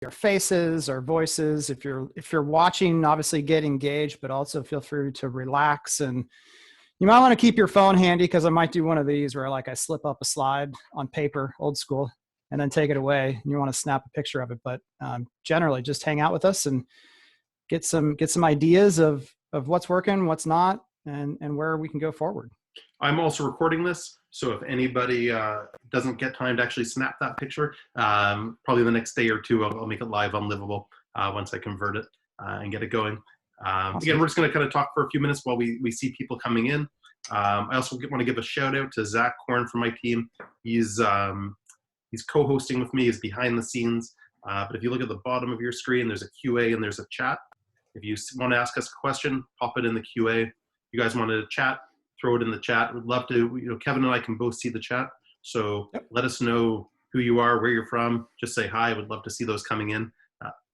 our faces, our voices. If you're watching, obviously get engaged, but also feel free to relax. And you might want to keep your phone handy, because I might do one of these where I slip up a slide on paper, old school, and then take it away. And you want to snap a picture of it. But generally, just hang out with us and get some ideas of what's working, what's not, and where we can go forward. I'm also recording this, so if anybody doesn't get time to actually snap that picture, probably the next day or two, I'll make it live on Livable once I convert it and get it going. Awesome. Again, we're just going to kind of talk for a few minutes while we see people coming in. I also want to give a shout out to Zach Korn from my team. He's co-hosting with me. He's behind the scenes. But if you look at the bottom of your screen, there's a QA and there's a chat. If you want to ask us a question, pop it in the QA. If you guys want to chat, throw it in the chat. We'd love to, Kevin and I can both see the chat. So Let us know who you are, where you're from. Just say hi. We'd love to see those coming in.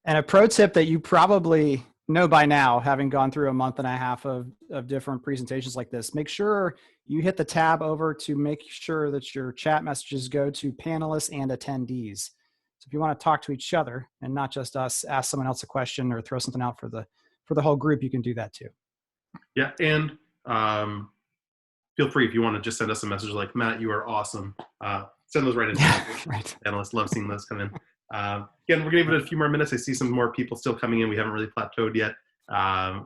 And a pro tip that you probably know by now, having gone through a month and a half of different presentations like this, make sure you hit the tab over to make sure that your chat messages go to panelists and attendees. So if you want to talk to each other and not just us, ask someone else a question or throw something out for the whole group, you can do that too. Yeah, and feel free if you want to just send us a message like, Matt, you are awesome. Send those right in. Right. Analysts love seeing those come in. Again, we're going to give it a few more minutes. I see some more people still coming in. We haven't really plateaued yet.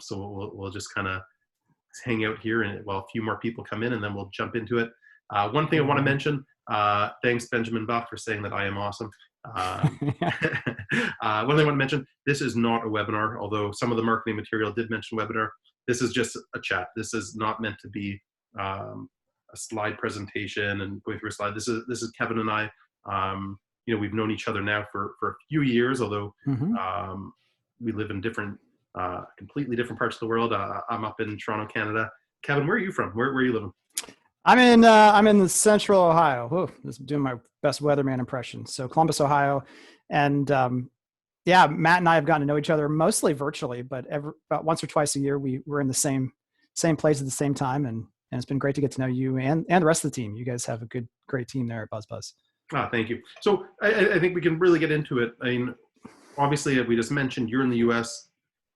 So we'll just kind of hang out here and while a few more people come in, and then we'll jump into it. One thing I want to mention, thanks Benjamin Buck for saying that I am awesome. One thing I want to mention, this is not a webinar, although some of the marketing material did mention webinar. This is just a chat. This is not meant to be a slide presentation and going through a slide. This is Kevin and I. We've known each other now for a few years, although we live in completely different parts of the world. I'm up in Toronto, Canada. Kevin, where are you from? Where are you living? I'm in the central Ohio. Oh, this is doing my best weatherman impression. So Columbus, Ohio. And Matt and I have gotten to know each other mostly virtually, but about once or twice a year, we're in the same place at the same time. And it's been great to get to know you and the rest of the team. You guys have a great team there at BuzzBuzz. Thank you. So I think we can really get into it. I mean, obviously, we just mentioned you're in the US.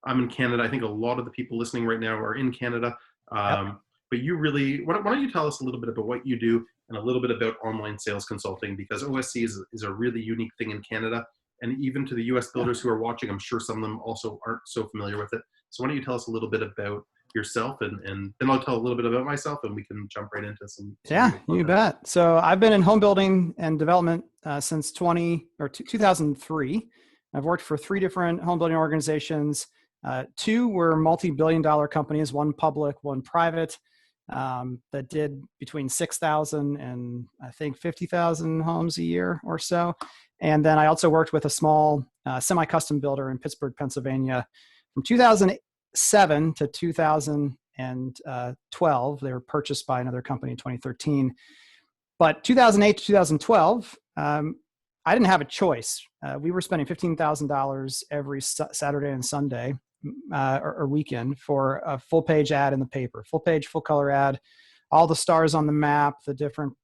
I'm in Canada. I think a lot of the people listening right now are in Canada. But you really, why don't you tell us a little bit about what you do and a little bit about online sales consulting, because OSC is a really unique thing in Canada. And even to the US builders who are watching, I'm sure some of them also aren't so familiar with it. So why don't you tell us a little bit about yourself, and then I'll tell a little bit about myself, and we can jump right into some you bet. So I've been in home building and development since 2003. I've worked for 3 different home building organizations. 2 were multi-billion-dollar companies, one public, one private, that did between 6,000 and I think 50,000 homes a year or so. And then I also worked with a small semi-custom builder in Pittsburgh, Pennsylvania from 2007 to 2012. They were purchased by another company in 2013. But 2008 to 2012, I didn't have a choice. We were spending $15,000 every Saturday and Sunday or weekend for a full page ad in the paper, full page, full color ad, all the stars on the map, the different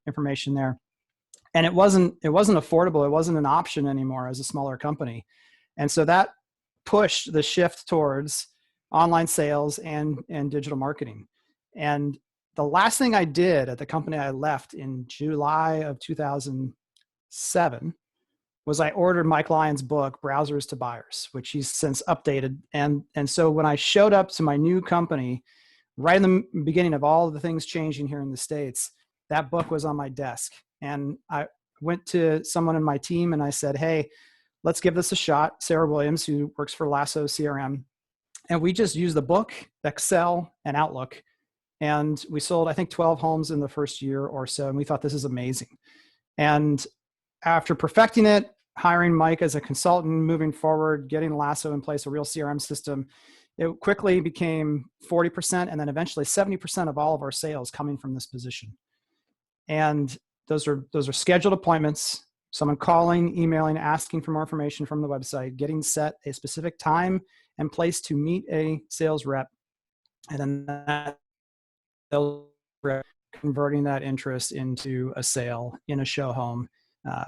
information there. And it wasn't affordable. It wasn't an option anymore as a smaller company. And so that pushed the shift towards online sales and digital marketing. And the last thing I did at the company I left in July of 2007 was I ordered Mike Lyon's book, Browsers to Buyers, which he's since updated. And so when I showed up to my new company, right in the beginning of all of the things changing here in the States, that book was on my desk. And I went to someone in my team and I said, hey, let's give this a shot. Sarah Williams, who works for Lasso CRM. And we just used the book, Excel, and Outlook. And we sold, I think, 12 homes in the first year or so. And we thought, this is amazing. And after perfecting it, hiring Mike as a consultant, moving forward, getting Lasso in place, a real CRM system, it quickly became 40% and then eventually 70% of all of our sales coming from this position. And those are scheduled appointments, someone calling, emailing, asking for more information from the website, getting set a specific time and place to meet a sales rep, and then that sales rep converting that interest into a sale in a show home,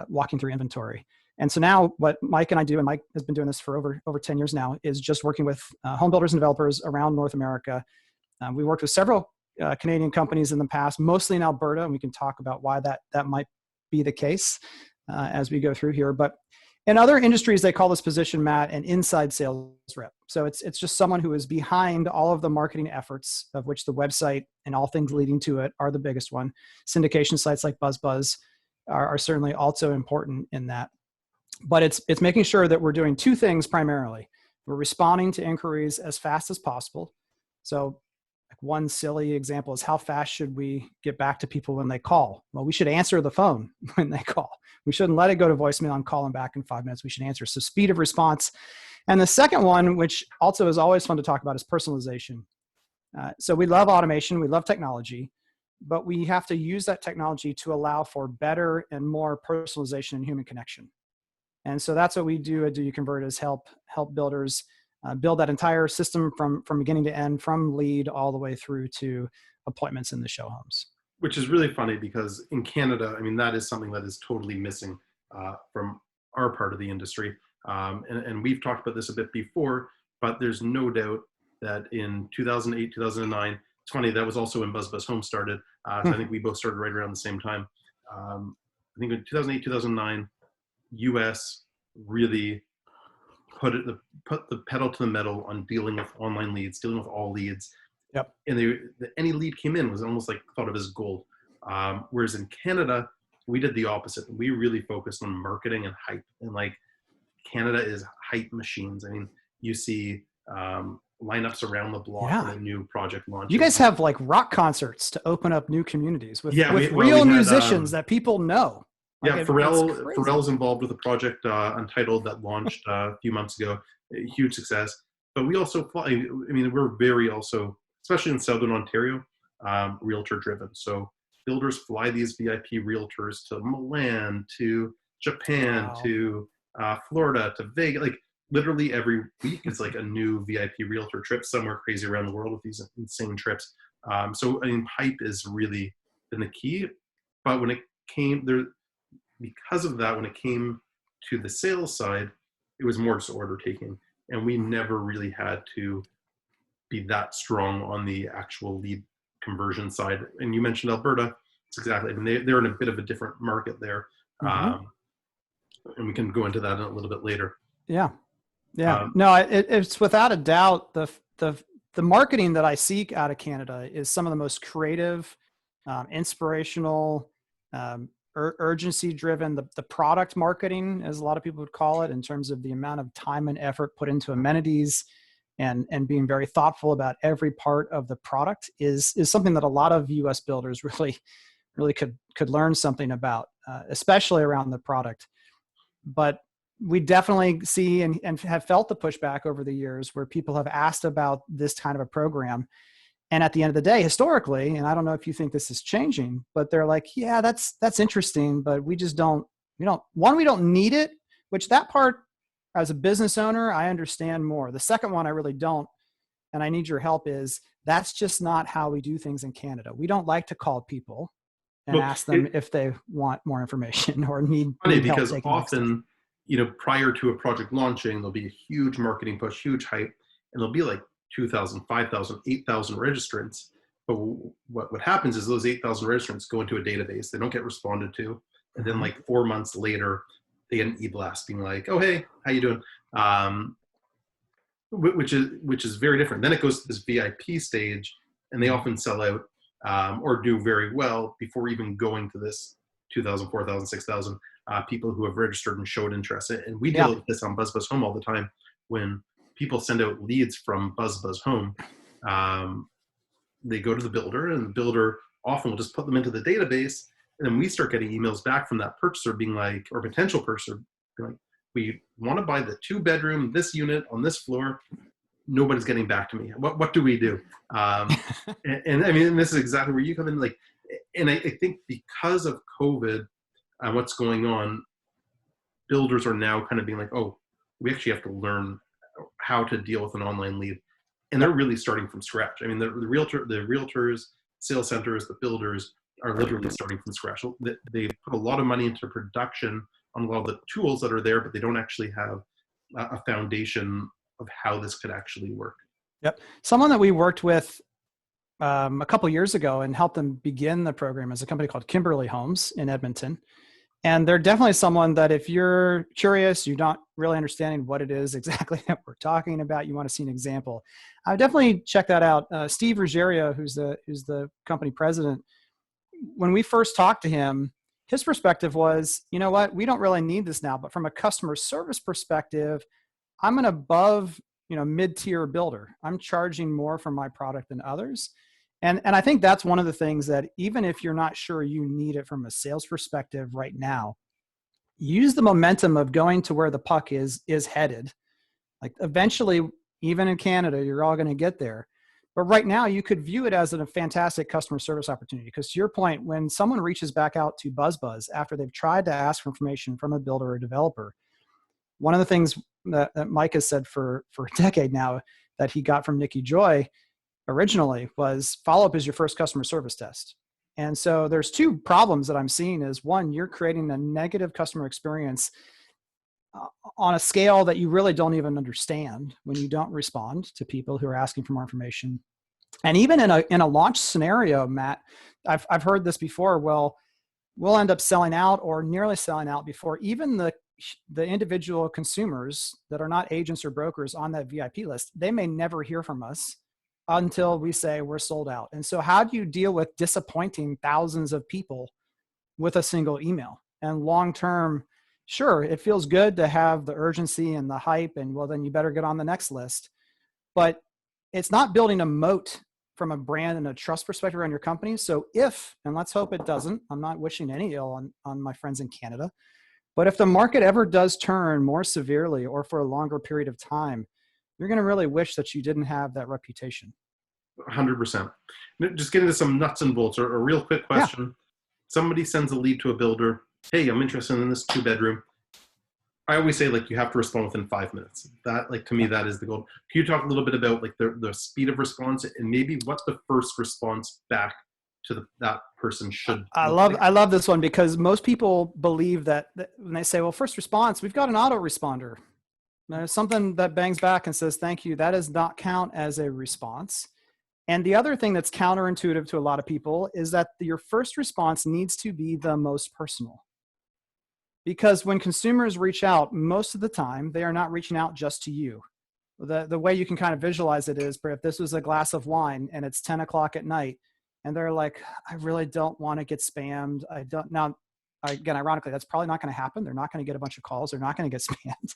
walking through inventory. And so now what Mike and I do, and Mike has been doing this for over 10 years now, is just working with home builders and developers around North America. We worked with several Canadian companies in the past, mostly in Alberta, and we can talk about why that might be the case as we go through here. But in other industries, they call this position, Matt, an inside sales rep. So it's just someone who is behind all of the marketing efforts, of which the website and all things leading to it are the biggest one. Syndication sites like BuzzBuzz are certainly also important in that. But it's making sure that we're doing two things primarily. We're responding to inquiries as fast as possible. So like one silly example is, how fast should we get back to people when they call? Well, we should answer the phone when they call. We shouldn't let it go to voicemail and call them back in 5 minutes. We should answer. So speed of response. And the second one, which also is always fun to talk about, is personalization. So we love automation. We love technology. But we have to use that technology to allow for better and more personalization and human connection. And so that's what we do at Do You Convert, is help builders build that entire system from beginning to end, from lead all the way through to appointments in the show homes. Which is really funny, because in Canada, I mean, that is something that is totally missing from our part of the industry. And we've talked about this a bit before, but there's no doubt that in 2008, 2009, it's funny, that was also when BuzzBuzzHome started. So I think we both started right around the same time. I think in 2008, 2009, US really put the pedal to the metal on dealing with online leads, dealing with all leads. Yep. And any lead came in was almost like thought of as gold. Whereas in Canada, we did the opposite. We really focused on marketing and hype. And like, Canada is hype machines. I mean, you see lineups around the block when a new project launches. You guys have like rock concerts to open up new communities with we real had, musicians that people know. Like Pharrell's involved with a project Untitled that launched a few months ago. A huge success. But we also fly. I mean, we're very also, especially in Southern Ontario, realtor driven. So builders fly these VIP realtors to Milan, to Japan, to Florida, to Vegas. Like literally every week is like a new VIP realtor trip somewhere crazy around the world with these insane trips. So I mean, hype is really been the key. But when it came there, because of that, when it came to the sales side, it was more just order taking. And we never really had to be that strong on the actual lead conversion side. And you mentioned Alberta. It's exactly, I mean, they're in a bit of a different market there. And we can go into that in a little bit later. Yeah. No, it's without a doubt, the marketing that I seek out of Canada is some of the most creative, inspirational, urgency driven, the product marketing, as a lot of people would call it, in terms of the amount of time and effort put into amenities and being very thoughtful about every part of the product is something that a lot of US builders really could learn something about, especially around the product. But we definitely see and have felt the pushback over the years where people have asked about this kind of a program. And at the end of the day, historically, and I don't know if you think this is changing, but they're like, yeah, that's interesting, but we don't need it, which that part, as a business owner, I understand more. The second one, I really don't. And I need your help is that's just not how we do things in Canada. We don't like to call people and ask them if they want more information or need help. Because often, prior to a project launching, there'll be a huge marketing push, huge hype, and there'll be like 2,000, 5,000, 8,000 registrants. But what happens is those 8,000 registrants go into a database. They don't get responded to. And then like 4 months later, they get an e-blast being like, oh, hey, how you doing? Which is very different. Then it goes to this VIP stage, and they often sell out or do very well before even going to this 2,000, 4,000, 6,000 people who have registered and showed interest. And we deal with this on BuzzBuzzHome all the time. When people send out leads from BuzzBuzzHome, they go to the builder, and the builder often will just put them into the database. And then we start getting emails back from that purchaser being like, or potential purchaser being like, we want to buy the 2-bedroom, this unit on this floor. Nobody's getting back to me. What do we do? And I mean, this is exactly where you come in. Like, and I think because of COVID and what's going on, builders are now kind of being like, oh, we actually have to learn how to deal with an online lead. And they're really starting from scratch. I mean, the realtors, sales centers, the builders are literally starting from scratch. They put a lot of money into production on a lot of the tools that are there, but they don't actually have a foundation of how this could actually work. Yep. Someone that we worked with a couple years ago and helped them begin the program is a company called Kimberly Homes in Edmonton. And they're definitely someone that if you're curious, you're not really understanding what it is exactly that we're talking about, you want to see an example, I would definitely check that out. Steve Ruggiero, who's the company president, when we first talked to him, his perspective was, you know what, we don't really need this now, but from a customer service perspective, I'm an above, mid-tier builder. I'm charging more for my product than others. And I think that's one of the things that even if you're not sure you need it from a sales perspective right now, use the momentum of going to where the puck is headed. Like eventually, even in Canada, you're all going to get there. But right now, you could view it as a fantastic customer service opportunity. Because to your point, when someone reaches back out to BuzzBuzz after they've tried to ask for information from a builder or a developer, one of the things that Mike has said for a decade now that he got from Nikki Joy originally was follow-up is your first customer service test. And so there's two problems that I'm seeing is one, you're creating a negative customer experience on a scale that you really don't even understand when you don't respond to people who are asking for more information. And even in a launch scenario, Matt, I've heard this before. Well, we'll end up selling out or nearly selling out before even the individual consumers that are not agents or brokers on that VIP list, they may never hear from us until we say we're sold out. And so how do you deal with disappointing thousands of people with a single email? And long-term, sure, it feels good to have the urgency and the hype and well, then you better get on the next list. But it's not building a moat from a brand and a trust perspective around your company. So if, and let's hope it doesn't, I'm not wishing any ill on my friends in Canada, but if the market ever does turn more severely or for a longer period of time, you're going to really wish that you didn't have that reputation. 100%. Just get into some nuts and bolts or a real quick question. Yeah. Somebody sends a lead to a builder. Hey, I'm interested in this 2-bedroom. I always say you have to respond within 5 minutes. That to me, that is the goal. Can you talk a little bit about the speed of response and maybe what the first response back to that person should I love this one because most people believe that when they say, well, first response, we've got an autoresponder. There's something that bangs back and says, thank you. That does not count as a response. And the other thing that's counterintuitive to a lot of people is that your first response needs to be the most personal. Because when consumers reach out, most of the time, they are not reaching out just to you. The way you can kind of visualize it is, if this was a glass of wine and it's 10 o'clock at night, and they're like, I really don't want to get spammed. Now, again, ironically, that's probably not going to happen. They're not going to get a bunch of calls. They're not going to get spammed.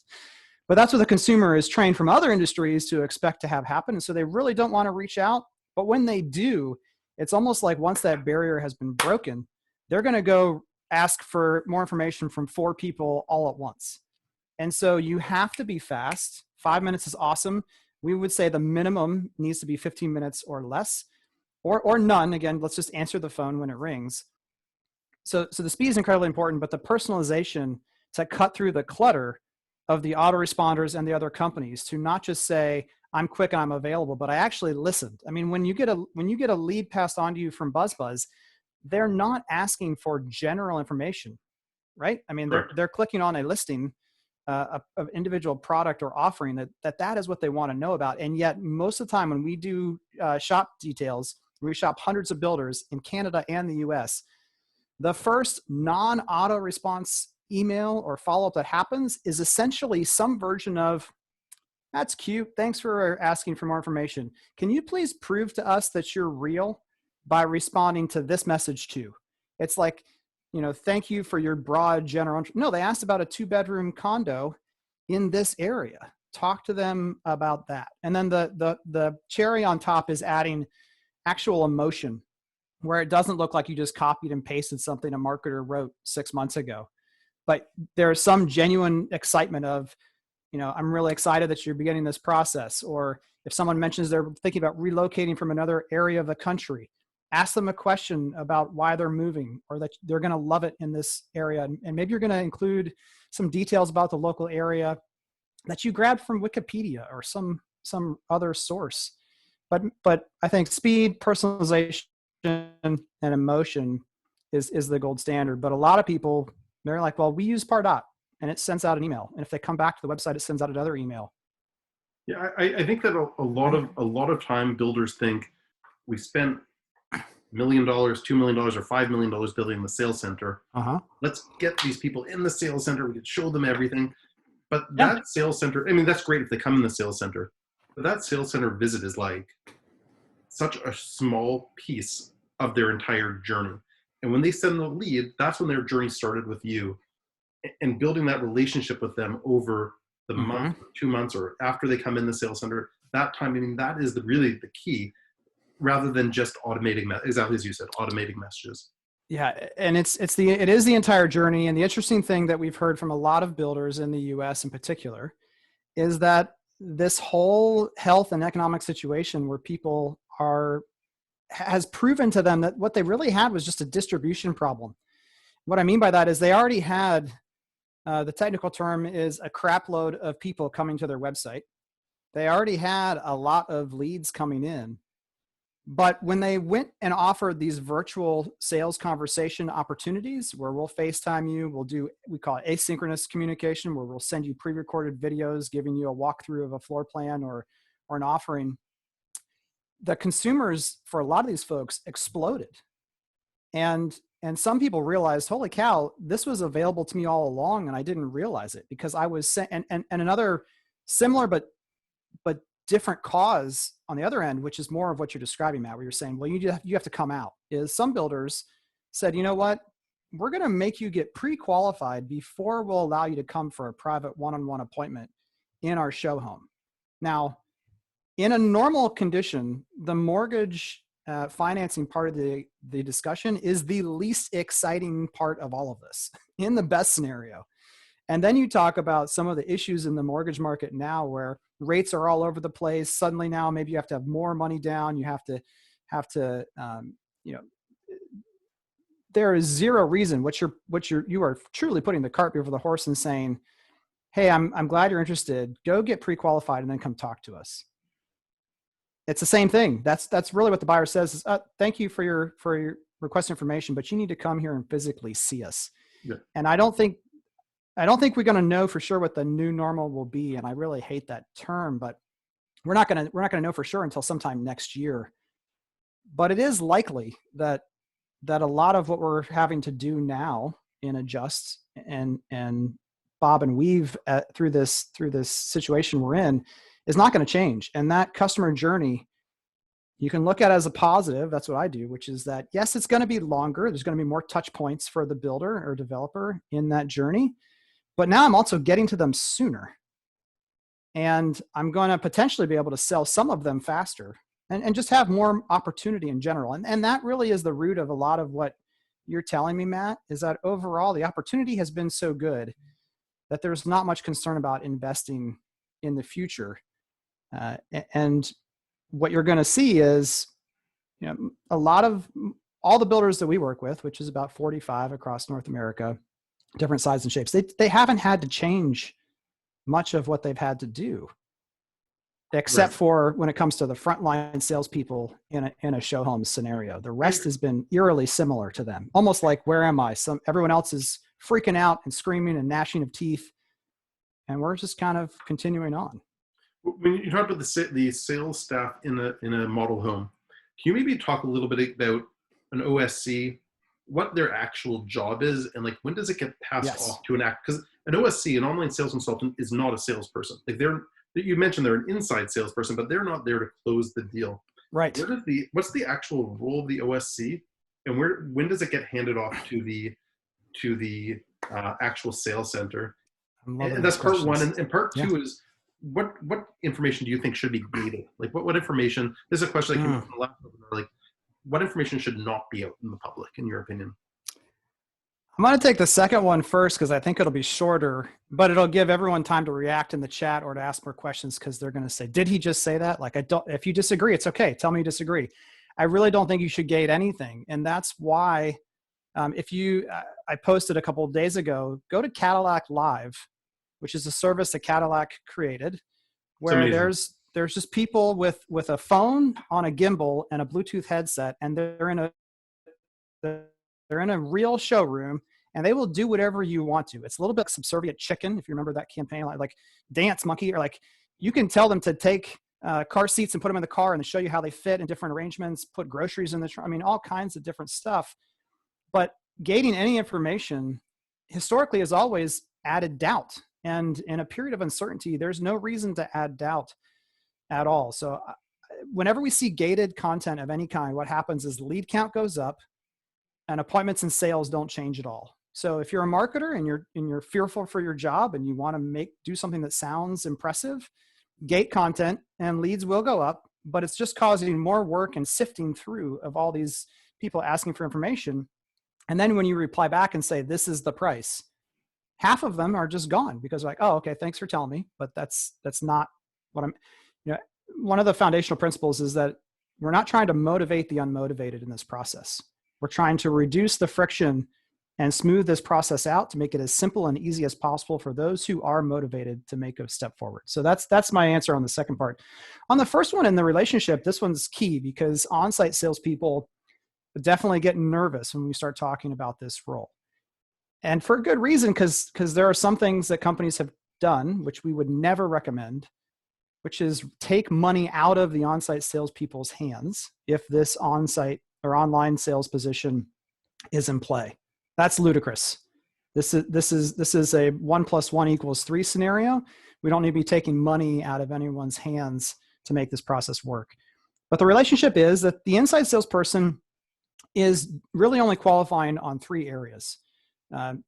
But that's what the consumer is trained from other industries to expect to have happen. And so they really don't want to reach out. But when they do, it's almost like once that barrier has been broken, they're going to go ask for more information from 4 people all at once. And so you have to be fast. 5 minutes is awesome. We would say the minimum needs to be 15 minutes or less, or none. Again, let's just answer the phone when it rings. So the speed is incredibly important, but the personalization to cut through the clutter of the autoresponders and the other companies to not just say, I'm quick and I'm available, but I actually listened. I mean, when you get a lead passed on to you from BuzzBuzz, they're not asking for general information, right? I mean, they're clicking on a listing of individual product or offering that is what they want to know about. And yet most of the time when we do shop details, we shop hundreds of builders in Canada and the US, the first non-auto response email or follow-up that happens is essentially some version of, that's cute. Thanks for asking for more information. Can you please prove to us that you're real by responding to this message too? It's like, thank you for your broad general. No, they asked about a 2-bedroom condo in this area. Talk to them about that. And then the cherry on top is adding actual emotion where it doesn't look like you just copied and pasted something a marketer wrote 6 months ago. But there's some genuine excitement of, I'm really excited that you're beginning this process. Or if someone mentions they're thinking about relocating from another area of the country, ask them a question about why they're moving or that they're going to love it in this area. And maybe you're going to include some details about the local area that you grabbed from Wikipedia or some other source. But I think speed, personalization, and emotion is the gold standard. But a lot of people They're like, well, we use Pardot, and it sends out an email. And if they come back to the website, it sends out another email. Yeah, I think that a lot of time builders think we spent $1 million, $2 million, or $5 million building the sales center. Let's get these people in the sales center. We can show them everything. But that sales center, I mean, that's great if they come in the sales center. But that sales center visit is like such a small piece of their entire journey. And when they send the lead, that's when their journey started with you. And building that relationship with them over the month, 2 months, or after they come in the sales center, that time, I mean, that is really the key, rather than just automating, exactly as you said, automating messages. Yeah, and it is the entire journey. And the interesting thing that we've heard from a lot of builders in the US in particular is that this whole health and economic situation where people has proven to them that what they really had was just a distribution problem. What I mean by that is they already had, the technical term is a crap load of people coming to their website. They already had a lot of leads coming in. But when they went and offered these virtual sales conversation opportunities where we'll FaceTime you, we call it asynchronous communication, where we'll send you pre-recorded videos giving you a walkthrough of a floor plan or an offering, the consumers for a lot of these folks exploded. And some people realized, holy cow, this was available to me all along and I didn't realize it, because I was, and another similar but different cause on the other end, which is more of what you're describing, Matt, where you're saying, well, you have to come out, is some builders said, you know what, we're going to make you get pre-qualified before we'll allow you to come for a private one-on-one appointment in our show home. Now, in a normal condition, the mortgage financing part of the discussion is the least exciting part of all of this in the best scenario. And then you talk about some of the issues in the mortgage market now where rates are all over the place. Suddenly now, maybe you have to have more money down. You have to, there is zero reason you are truly putting the cart before the horse and saying, hey, I'm glad you're interested. Go get pre-qualified and then come talk to us. It's the same thing. That's really what the buyer says is, thank you for your request information, but you need to come here and physically see us. Yeah. And I don't think we're going to know for sure what the new normal will be. And I really hate that term, but we're not going to know for sure until sometime next year. But it is likely that a lot of what we're having to do now in adjust and bob and weave through this situation we're in is not going to change. And that customer journey, you can look at it as a positive. That's what I do, which is that, yes, it's going to be longer. There's going to be more touch points for the builder or developer in that journey. But now I'm also getting to them sooner. And I'm going to potentially be able to sell some of them faster and just have more opportunity in general. And that really is the root of a lot of what you're telling me, Matt, is that overall the opportunity has been so good that there's not much concern about investing in the future. And what you're going to see is, a lot of all the builders that we work with, which is about 45 across North America, different sizes and shapes, they haven't had to change much of what they've had to do, except for when it comes to the frontline salespeople in a show home scenario. The rest has been eerily similar to them, almost like, where am I? Everyone else is freaking out and screaming and gnashing of teeth, and we're just kind of continuing on. When you talk about the sales staff in a model home, can you maybe talk a little bit about an OSC, what their actual job is, and like when does it get passed off to an act? Because an OSC, an online sales consultant, is not a salesperson. Like you mentioned they're an inside salesperson, but they're not there to close the deal. Right. What's the actual role of the OSC, and when does it get handed off to the actual sales center? And that's part one. And part two is, what information do you think should be gated? Like what information, this is a question that came up from the last webinar, like what information should not be out in the public, in your opinion? I'm going to take the second one first because I think it'll be shorter, but it'll give everyone time to react in the chat or to ask more questions, because they're going to say, did he just say that? Like, if you disagree, it's okay. Tell me you disagree. I really don't think you should gate anything. And that's why I posted a couple of days ago, go to Cadillac Live, which is a service that Cadillac created, where there's just people with a phone on a gimbal and a Bluetooth headset, and they're in a real showroom, and they will do whatever you want to. It's a little bit subservient chicken, if you remember that campaign, like dance monkey, or like you can tell them to take car seats and put them in the car and show you how they fit in different arrangements, put groceries in the trunk. I mean, all kinds of different stuff. But gating any information historically has always added doubt. And in a period of uncertainty, there's no reason to add doubt at all. So whenever we see gated content of any kind, what happens is lead count goes up and appointments and sales don't change at all. So if you're a marketer and you're fearful for your job and you want to do something that sounds impressive, gate content and leads will go up, but it's just causing more work and sifting through of all these people asking for information. And then when you reply back and say, this is the price, half of them are just gone because they're like, oh, okay, thanks for telling me. But that's not what one of the foundational principles is that we're not trying to motivate the unmotivated in this process. We're trying to reduce the friction and smooth this process out to make it as simple and easy as possible for those who are motivated to make a step forward. So that's my answer on the second part. On the first one, in the relationship, this one's key because on-site salespeople definitely get nervous when we start talking about this role. And for a good reason, because there are some things that companies have done, which we would never recommend, which is take money out of the on-site salespeople's hands if this on-site or online sales position is in play. That's ludicrous. This is a 1 + 1 = 3 scenario. We don't need to be taking money out of anyone's hands to make this process work. But the relationship is that the inside salesperson is really only qualifying on 3 areas. In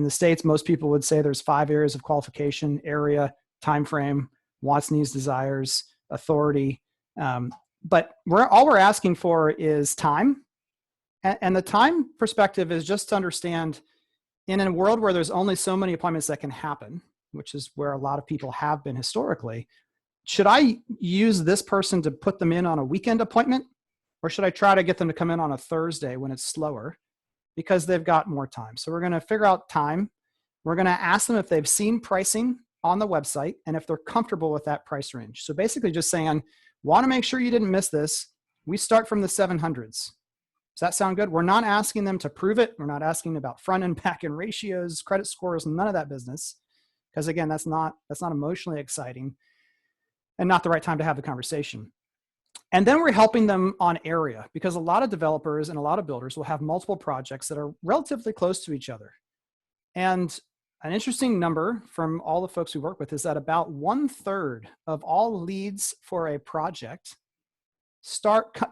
the States, most people would say there's 5 areas of qualification: area, time frame, wants, needs, desires, authority. But all we're asking for is time. And the time perspective is just to understand, in a world where there's only so many appointments that can happen, which is where a lot of people have been historically, should I use this person to put them in on a weekend appointment? Or should I try to get them to come in on a Thursday when it's slower because they've got more time? So we're going to figure out time. We're going to ask them if they've seen pricing on the website and if they're comfortable with that price range. So basically just saying, want to make sure you didn't miss this. We start from the 700s. Does that sound good? We're not asking them to prove it. We're not asking about front and back end ratios, credit scores, none of that business. Because again, that's not emotionally exciting and not the right time to have the conversation. And then we're helping them on area, because a lot of developers and a lot of builders will have multiple projects that are relatively close to each other. And an interesting number from all the folks we work with is that about 1/3 of all leads for a project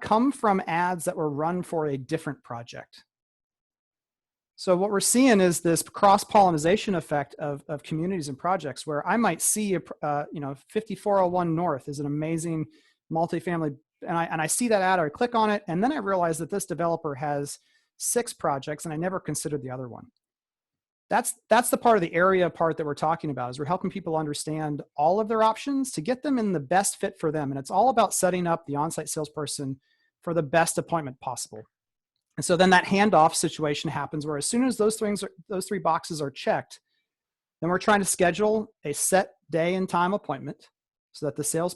come from ads that were run for a different project. So what we're seeing is this cross-pollination effect of communities and projects, where I might see 5401 North is an amazing multifamily, and I see that ad, or I click on it, and then I realize that this developer has 6 projects and I never considered the other one. That's the part of the area part that we're talking about, is we're helping people understand all of their options to get them in the best fit for them. And it's all about setting up the on-site salesperson for the best appointment possible. And so then that handoff situation happens, where as soon as those 3 boxes are checked, then we're trying to schedule a set day and time appointment so that the sales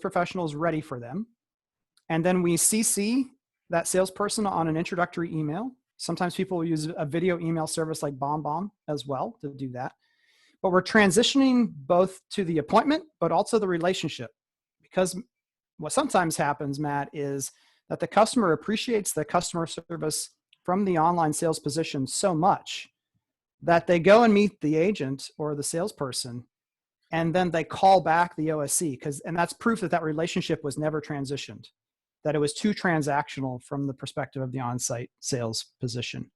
professional is ready for them. And then we CC that salesperson on an introductory email. Sometimes people will use a video email service like BombBomb as well to do that. But we're transitioning both to the appointment, but also the relationship. Because what sometimes happens, Matt, is that the customer appreciates the customer service from the online sales position so much that they go and meet the agent or the salesperson, and then they call back the OSC, and that's proof that that relationship was never transitioned, that it was too transactional from the perspective of the on-site sales position.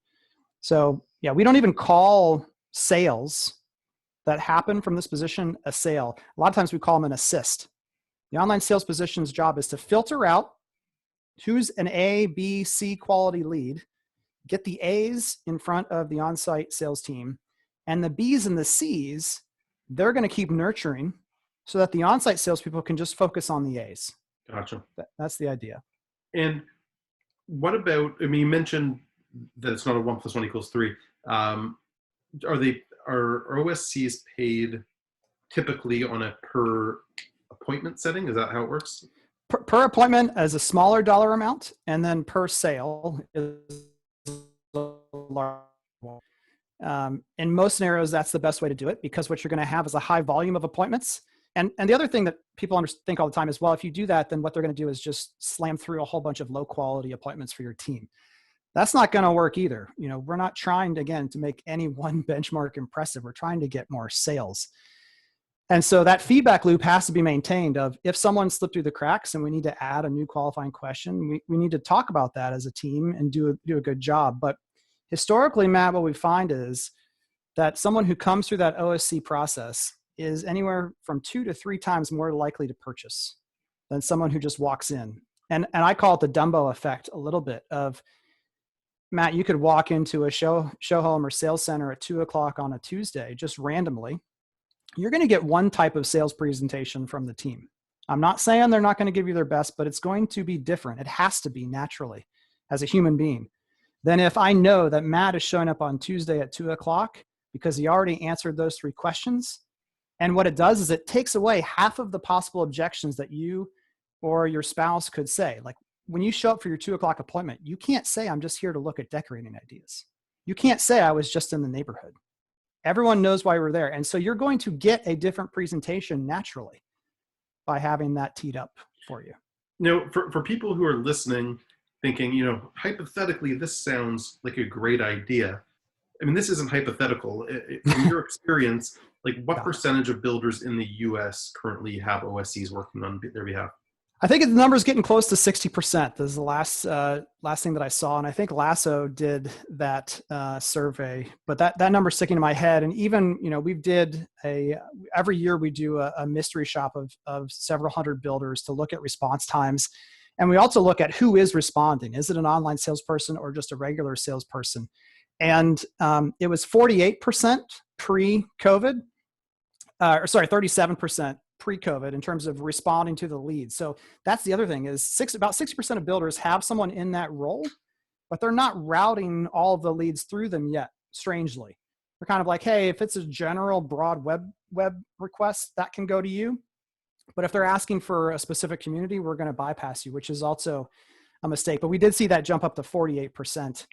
So yeah, we don't even call sales that happen from this position a sale. A lot of times we call them an assist. The online sales position's job is to filter out who's an A, B, C quality lead, get the A's in front of the on-site sales team, and the B's and the C's, they're going to keep nurturing so that the on-site salespeople can just focus on the A's. Gotcha. That's the idea. And what about, I mean, you mentioned that it's not a 1 + 1 = 3. Are OSCs paid typically on a per appointment setting? Is that how it works? Per appointment as a smaller dollar amount, and then per sale is a larger In most scenarios, that's the best way to do it, because what you're going to have is a high volume of appointments. And the other thing that people think all the time is, well, if you do that, then what they're going to do is just slam through a whole bunch of low quality appointments for your team. That's not going to work either. We're not trying, again, to make any one benchmark impressive. We're trying to get more sales. And so that feedback loop has to be maintained of, if someone slipped through the cracks and we need to add a new qualifying question, we need to talk about that as a team and do a good job. But historically, Matt, what we find is that someone who comes through that OSC process is anywhere from 2 to 3 times more likely to purchase than someone who just walks in. And I call it the Dumbo effect a little bit of, Matt, you could walk into a show home or sales center at 2:00 on a Tuesday, just randomly. You're going to get one type of sales presentation from the team. I'm not saying they're not going to give you their best, but it's going to be different. It has to be naturally as a human being. Then if I know that Matt is showing up on Tuesday at 2:00 because he already answered those 3 questions, and what it does is it takes away half of the possible objections that you or your spouse could say. Like, when you show up for your 2:00 appointment, you can't say, I'm just here to look at decorating ideas. You can't say, I was just in the neighborhood. Everyone knows why we're there. And so you're going to get a different presentation naturally by having that teed up for you. For people who are listening, thinking, hypothetically, this sounds like a great idea. I mean, this isn't hypothetical. In your experience, like, what percentage of builders in the US currently have OSCs working on their behalf? I think the number is getting close to 60%. This is the last thing that I saw. And I think Lasso did that survey, but that number is sticking to my head. And even, every year we do a mystery shop of several hundred builders to look at response times. And we also look at who is responding. Is it an online salesperson or just a regular salesperson? And it was 48% pre-COVID, 37% pre-COVID in terms of responding to the leads. So that's the other thing is about 60% of builders have someone in that role, but they're not routing all of the leads through them yet, strangely. They're kind of like, hey, if it's a general broad web request, that can go to you. But if they're asking for a specific community, we're going to bypass you, which is also a mistake. But we did see that jump up to 48%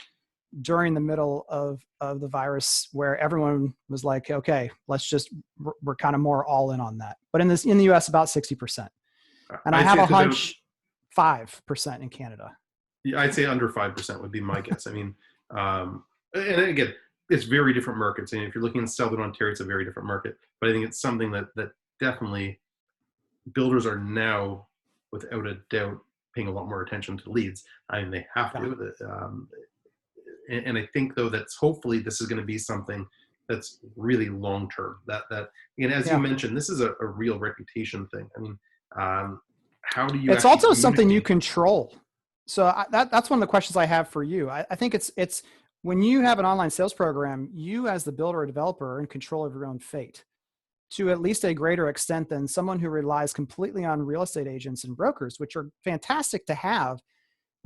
during the middle of the virus, where everyone was like, okay, we're kind of more all in on that. But in the US, about 60%. And I have a hunch 5% in Canada. Yeah, I'd say under 5% would be my guess. I mean, and again, it's very different markets. And if you're looking in Southern Ontario, it's a very different market. But I think it's something that definitely builders are now, without a doubt, paying a lot more attention to leads. I mean, they have to. And I think, though, that's hopefully this is going to be something that's really long term. And as you mentioned, this is a real reputation thing. I mean, how do you? It's also something you control. So that's one of the questions I have for you. I think it's when you have an online sales program, you as the builder or developer are in control of your own fate, to at least a greater extent than someone who relies completely on real estate agents and brokers, which are fantastic to have.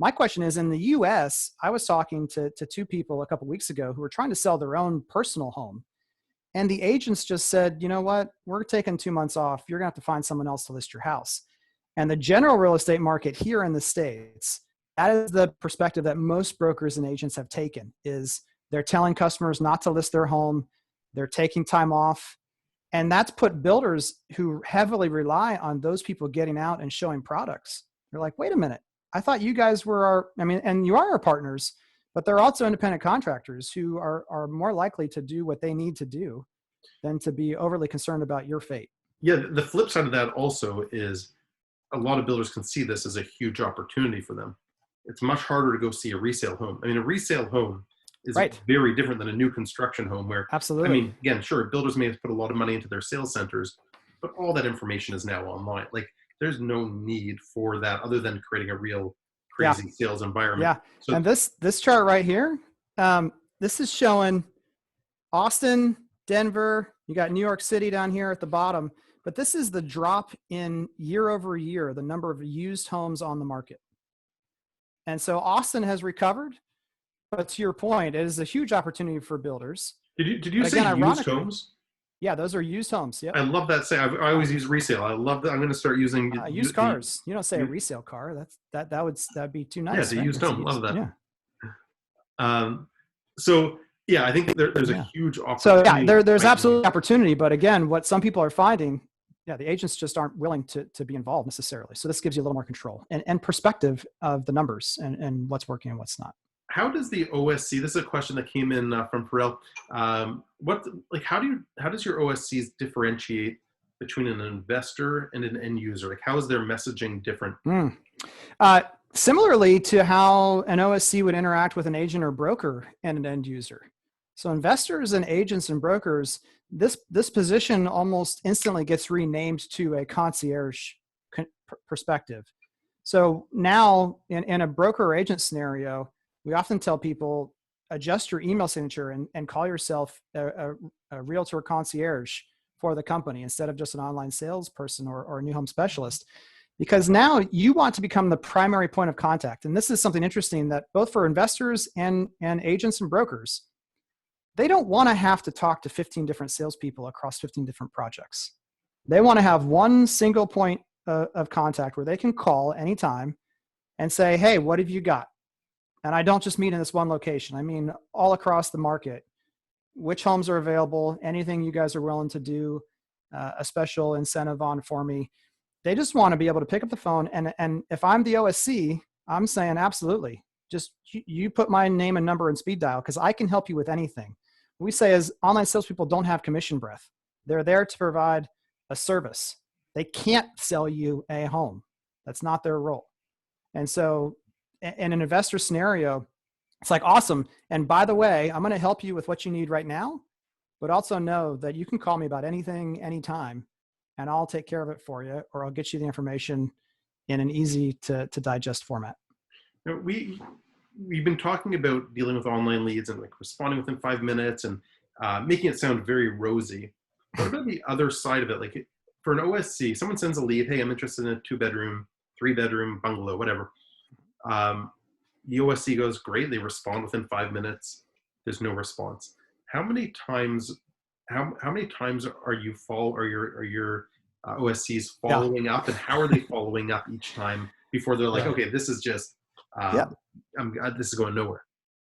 My question is, in the US, I was talking to 2 people a couple of weeks ago who were trying to sell their own personal home. And the agents just said, you know what, we're taking 2 months off. You're going to have to find someone else to list your house. And the general real estate market here in the States, that is the perspective that most brokers and agents have taken, is they're telling customers not to list their home. They're taking time off. And that's put builders who heavily rely on those people getting out and showing products. They're like, wait a minute. I thought you guys were and you are our partners, but they're also independent contractors who are more likely to do what they need to do than to be overly concerned about your fate. Yeah, the flip side of that also is a lot of builders can see this as a huge opportunity for them. It's much harder to go see a resale home. I mean, a resale home is very different than a new construction home where, absolutely. I mean, again, sure, builders may have put a lot of money into their sales centers, but all that information is now online. Like, there's no need for that other than creating a real crazy sales environment. Yeah. So, and this chart right here, this is showing Austin, Denver, you got New York City down here at the bottom, but this is the drop in year over year, the number of used homes on the market. And so Austin has recovered, but to your point, it is a huge opportunity for builders. Did you say used homes? Yeah, those are used homes. Yeah, I love that. I always use resale. I love that. I'm going to start using used cars. You don't say a resale car. That'd be too nice. Yeah, it's a used home. Love that. Yeah. So Yeah, I think there's Yeah. a huge So opportunity. yeah, there's right absolutely now. opportunity. But again, what some people are finding, yeah, the agents just aren't willing to be involved necessarily. So this gives you a little more control and perspective of the numbers and what's working and what's not. How does the OSC? This is a question that came in from Pharrell. How does your OSCs differentiate between an investor and an end user? Like, how is their messaging different? Mm. Uh, Similarly to how an OSC would interact with an agent or broker and an end user. So investors and agents and brokers, this position almost instantly gets renamed to a concierge perspective. So now in a broker or agent scenario, we often tell people adjust your email signature and call yourself a realtor concierge for the company instead of just an online salesperson or a new home specialist, because now you want to become the primary point of contact. And this is something interesting that both for investors and agents and brokers, they don't want to have to talk to 15 different salespeople across 15 different projects. They want to have one single point of contact where they can call anytime and say, hey, what have you got? And I don't just mean in this one location. I mean all across the market. Which homes are available? Anything you guys are willing to do a special incentive on for me? They just want to be able to pick up the phone. And if I'm the OSC, I'm saying absolutely. Just you put my name and number in speed dial because I can help you with anything. What we say is online salespeople don't have commission breath. They're there to provide a service. They can't sell you a home. That's not their role. And so in an investor scenario, it's like, awesome. And by the way, I'm going to help you with what you need right now, but also know that you can call me about anything, anytime, and I'll take care of it for you, or I'll get you the information in an easy to digest format. You know, we've been talking about dealing with online leads and like responding within 5 minutes and making it sound very rosy. What about the other side of it? Like for an OSC, someone sends a lead, hey, I'm interested in a 2-bedroom, 3-bedroom bungalow, whatever. The OSC goes, great. They respond within 5 minutes. There's no response. How many times are you your OSCs following up, and how are they following up each time before they're like, okay, this is just this is going nowhere?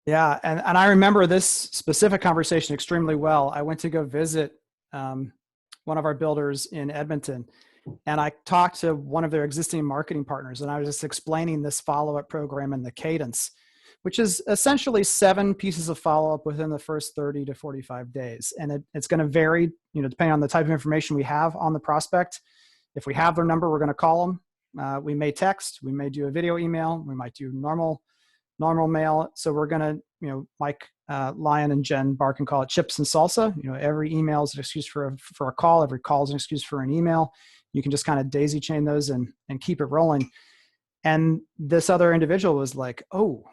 Yeah, and I remember this specific conversation extremely well. I went to go visit one of our builders in Edmonton, and I talked to one of their existing marketing partners, and I was just explaining this follow-up program and the cadence, which is essentially 7 pieces of follow-up within the first 30 to 45 days. And it's going to vary, depending on the type of information we have on the prospect. If we have their number, we're going to call them. We may text, we may do a video email, we might do normal mail. So we're going to, Mike Lyon and Jen Barkin call it chips and salsa. Every email is an excuse for a call. Every call is an excuse for an email. You can just kind of daisy chain those and keep it rolling. And this other individual was like, oh,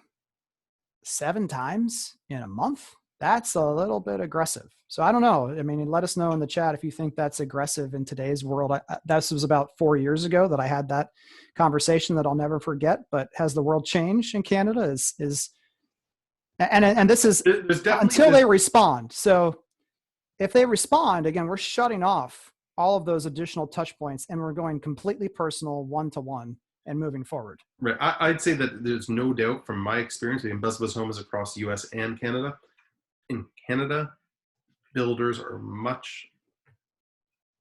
7 times in a month? That's a little bit aggressive. So I don't know. I mean, let us know in the chat if you think that's aggressive in today's world. This was about 4 years ago that I had that conversation that I'll never forget. But has the world changed in Canada? And this is until they respond. So if they respond, again, we're shutting off all of those additional touch points and we're going completely personal, one-to-one, and moving forward. Right. I'd say that there's no doubt from my experience in BuzzBuzzHome is across the US and Canada. In Canada, builders are much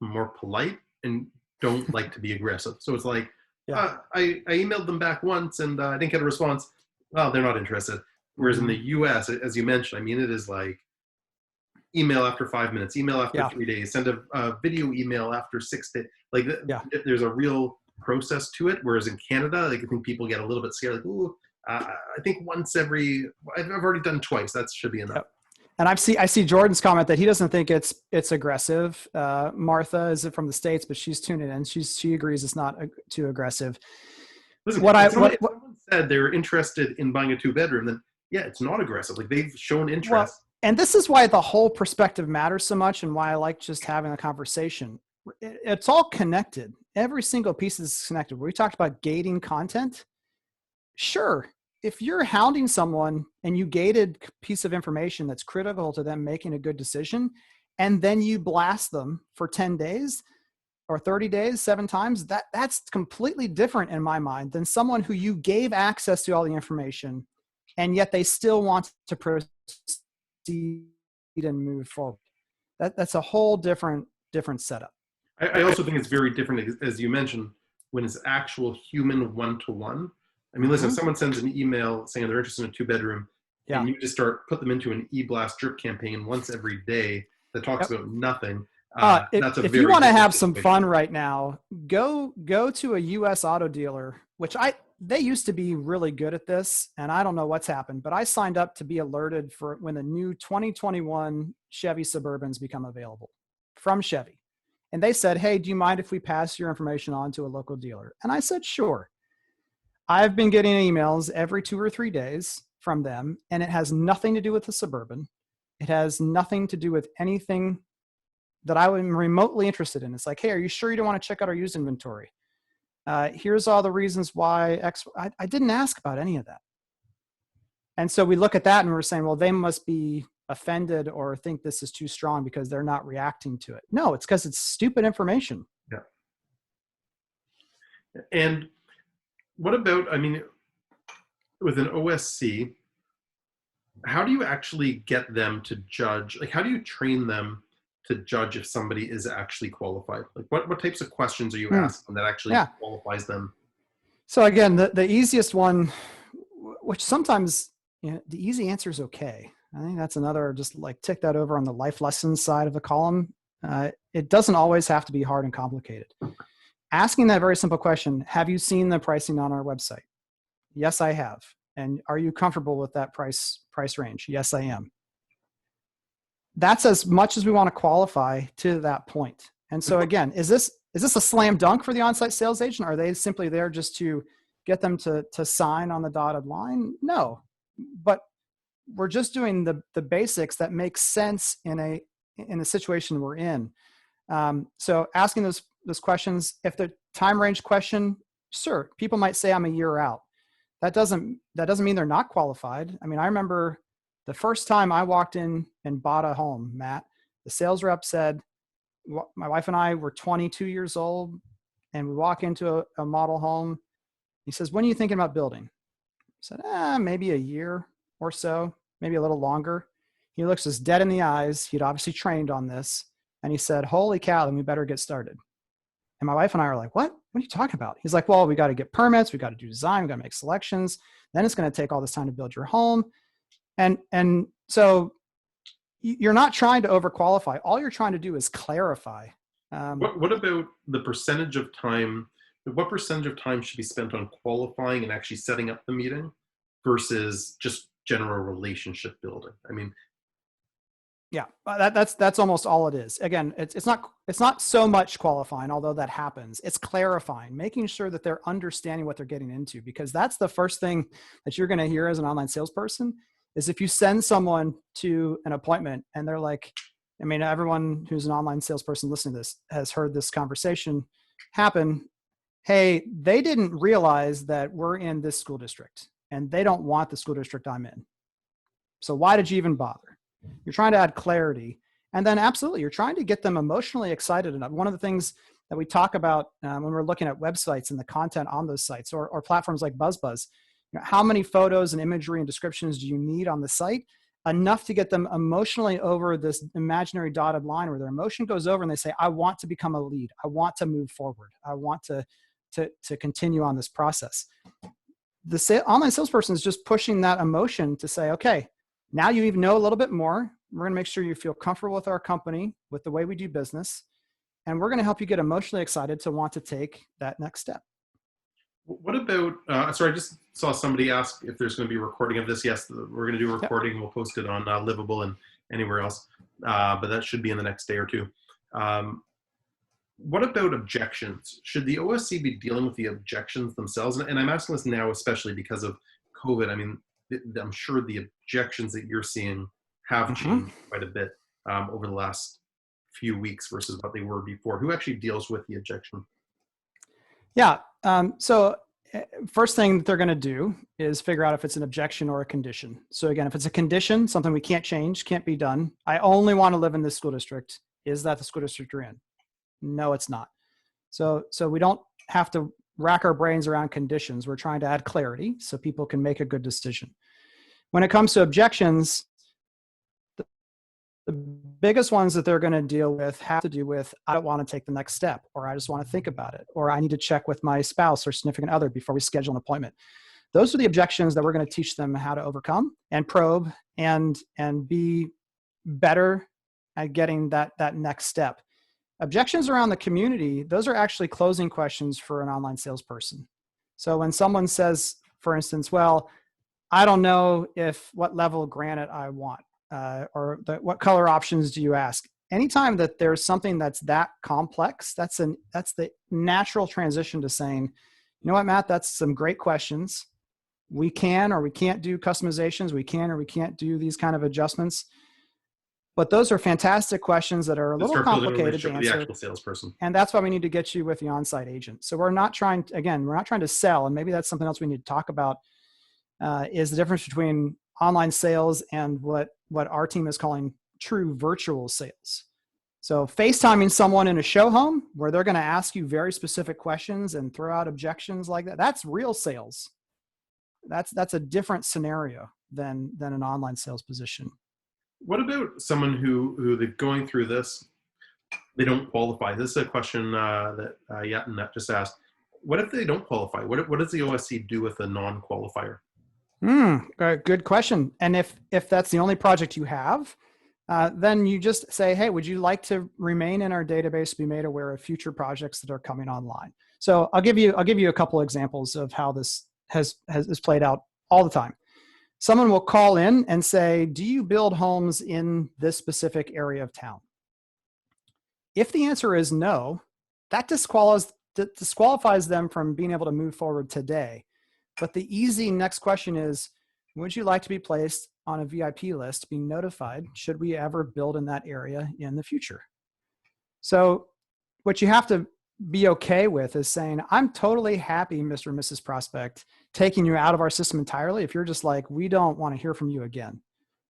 more polite and don't like to be aggressive. So it's like, I emailed them back once and I didn't get a response. Well, they're not interested. Whereas in the US, as you mentioned, I mean, it is like email after 5 minutes, email after 3 days, send a video email after 6 days. Like there's a real process to it. Whereas in Canada, like I think people get a little bit scared. Like, ooh, I think I've already done twice. That should be enough. Yep. And I see Jordan's comment that he doesn't think it's aggressive. Martha is from the States, but she's tuning in. She agrees it's not too aggressive. Listen, if someone said they're interested in buying a 2-bedroom, then it's not aggressive. Like they've shown interest. Well, and this is why the whole perspective matters so much, and why I like just having a conversation. It's all connected. Every single piece is connected. We talked about gating content. Sure, if you're hounding someone and you gated a piece of information that's critical to them making a good decision, and then you blast them for 10 days or 30 days, 7 times, that's completely different in my mind than someone who you gave access to all the information, and yet they still want to proceed and move forward. That's a whole different setup. I also think it's very different, as you mentioned, when it's actual human one-to-one. I mean, listen, if someone sends an email saying they're interested in a 2-bedroom, and you just put them into an e-blast drip campaign once every day that talks about nothing. If you want to have some fun right now, go to a U.S. auto dealer, which they used to be really good at this, and I don't know what's happened, but I signed up to be alerted for when the new 2021 Chevy Suburbans become available from Chevy. And they said, hey, do you mind if we pass your information on to a local dealer? And I said, sure. I've been getting emails every 2 or 3 days from them, and it has nothing to do with the Suburban. It has nothing to do with anything that I am remotely interested in. It's like, hey, are you sure you don't want to check out our used inventory? Here's all the reasons why I didn't ask about any of that. And so we look at that and we're saying, well, they must be offended or think this is too strong because they're not reacting to it. No, it's because it's stupid information. Yeah. And what about, I mean, with an OSC, how do you actually get them to judge? Like, how do you train them to judge if somebody is actually qualified? Like, what types of questions are you asking that actually qualifies them? So again, the easiest one, which sometimes the easy answer is okay. I think that's another, just like tick that over on the life lessons side of the column. It doesn't always have to be hard and complicated. Asking that very simple question, have you seen the pricing on our website? Yes, I have. And are you comfortable with that price range? Yes, I am. That's as much as we want to qualify to that point. And so again, is this a slam dunk for the on-site sales agent? Are they simply there just to get them to sign on the dotted line? No, but we're just doing the basics that make sense in the situation we're in. So asking those questions, if the time range question, sure, people might say I'm a year out. That doesn't mean they're not qualified. I mean, I remember the first time I walked in and bought a home, Matt, the sales rep said, my wife and I were 22 years old and we walk into a model home. He says, when are you thinking about building? I said, maybe a year or so, maybe a little longer. He looks us dead in the eyes. He'd obviously trained on this. And he said, holy cow, then we better get started. And my wife and I are like, what are you talking about? He's like, well, we got to get permits. We got to do design. We got to make selections. Then it's going to take all this time to build your home. And so you're not trying to overqualify. All you're trying to do is clarify. What about the percentage of time? What percentage of time should be spent on qualifying and actually setting up the meeting versus just general relationship building? I mean, yeah, that's almost all it is. Again, it's not so much qualifying, although that happens. It's clarifying, making sure that they're understanding what they're getting into, because that's the first thing that you're going to hear as an online salesperson is if you send someone to an appointment and they're like, I mean, everyone who's an online salesperson listening to this has heard this conversation happen. Hey, they didn't realize that we're in this school district and they don't want the school district I'm in. So why did you even bother? You're trying to add clarity. And then absolutely, you're trying to get them emotionally excited enough. One of the things that we talk about when we're looking at websites and the content on those sites or platforms like BuzzBuzz, how many photos and imagery and descriptions do you need on the site? Enough to get them emotionally over this imaginary dotted line where their emotion goes over and they say, I want to become a lead. I want to move forward. I want to continue on this process. The online salesperson is just pushing that emotion to say, okay, now you even know a little bit more. We're going to make sure you feel comfortable with our company, with the way we do business. And we're going to help you get emotionally excited to want to take that next step. What about, sorry, I just saw somebody ask if there's going to be a recording of this. Yes, we're going to do a recording. Yep. We'll post it on Livable and anywhere else. But that should be in the next day or two. What about objections? Should the OSC be dealing with the objections themselves? And I'm asking this now, especially because of COVID. I mean, I'm sure the objections that you're seeing have changed quite a bit over the last few weeks versus what they were before. Who actually deals with the objection? Yeah. So first thing that they're going to do is figure out if it's an objection or a condition. So again, if it's a condition, something we can't change, can't be done. I only want to live in this school district. Is that the school district you're in? No, it's not. So we don't have to rack our brains around conditions. We're trying to add clarity so people can make a good decision. When it comes to objections, The biggest ones that they're going to deal with have to do with, I don't want to take the next step, or I just want to think about it, or I need to check with my spouse or significant other before we schedule an appointment. Those are the objections that we're going to teach them how to overcome and probe and be better at getting that next step. Objections around the community, those are actually closing questions for an online salesperson. So when someone says, for instance, well, I don't know what level granite I want, or what color options do you ask? Anytime that there's something that's that complex, that's the natural transition to saying, you know what, Matt, that's some great questions. We can or we can't do customizations. We can or we can't do these kind of adjustments. But those are fantastic questions that are a little complicated to answer. The actual salesperson. And that's why we need to get you with the on-site agent. So we're not trying to sell, and maybe that's something else we need to talk about, is the difference between online sales and what our team is calling true virtual sales. So FaceTiming someone in a show home where they're going to ask you very specific questions and throw out objections like that, that's real sales. That's a different scenario than an online sales position. What about someone who they're going through this, they don't qualify? This is a question that Yatin just asked. What if they don't qualify? What does the OSC do with a non-qualifier? Good question. And if that's the only project you have, then you just say, hey, would you like to remain in our database to be made aware of future projects that are coming online? So I'll give you a couple examples of how this has played out all the time. Someone will call in and say, do you build homes in this specific area of town? If the answer is no, that disqualifies them from being able to move forward today. But the easy next question is, would you like to be placed on a VIP list, being notified should we ever build in that area in the future? So what you have to be okay with is saying, I'm totally happy, Mr. and Mrs. Prospect, taking you out of our system entirely if you're just like, we don't want to hear from you again.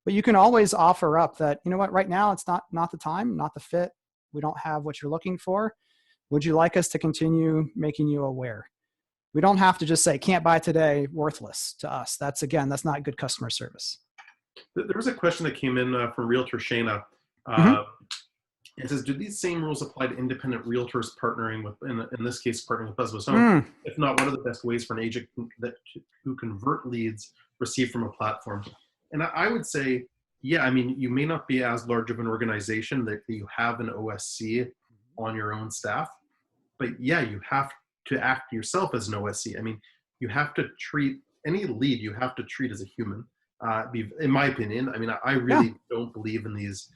But you can always offer up that, you know what, right now it's not the time, not the fit. We don't have what you're looking for. Would you like us to continue making you aware? We don't have to just say, can't buy today, worthless to us. That's not good customer service. There was a question that came in from Realtor Shayna. It says, do these same rules apply to independent realtors partnering with, in this case, partnering with BuzzBuzzHome? If not, what are the best ways for an agent who convert leads received from a platform? And I would say, yeah, I mean, you may not be as large of an organization that you have an OSC on your own staff, but yeah, you have to act yourself as an OSC. I mean, you have to treat any lead, you have to treat as a human. In my opinion, I mean, I really don't believe in these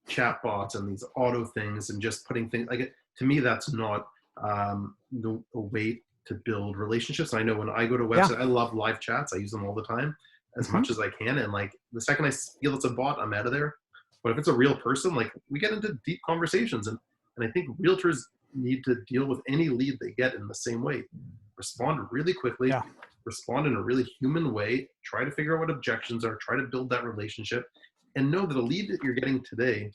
chat bots and these auto things and just putting things like it. To me, that's not the way to build relationships. And I know when I go to a website, I love live chats. I use them all the time as much as I can. And like the second I feel it's a bot, I'm out of there. But if it's a real person, like we get into deep conversations. And I think realtors need to deal with any lead they get in the same way. Respond really quickly, respond in a really human way, try to figure out what objections are, try to build that relationship, and know that a lead that you're getting today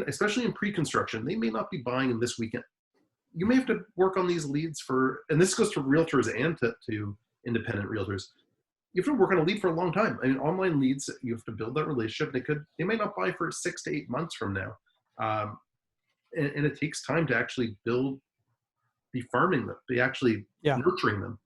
especially in pre-construction, they may not be buying in this weekend. You may have to work on these leads and this goes to realtors and to independent realtors. You have to work on a lead for a long time. I mean, online leads, you have to build that relationship. They may not buy for 6 to 8 months from now. And it takes time to actually be farming them, be actually nurturing them.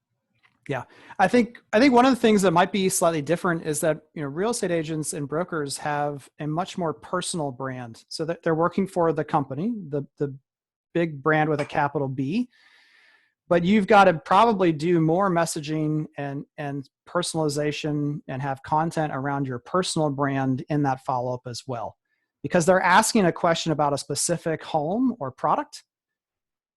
Yeah. I think one of the things that might be slightly different is that, real estate agents and brokers have a much more personal brand, so that they're working for the company, the big brand with a capital B, but you've got to probably do more messaging and personalization and have content around your personal brand in that follow-up as well, because they're asking a question about a specific home or product.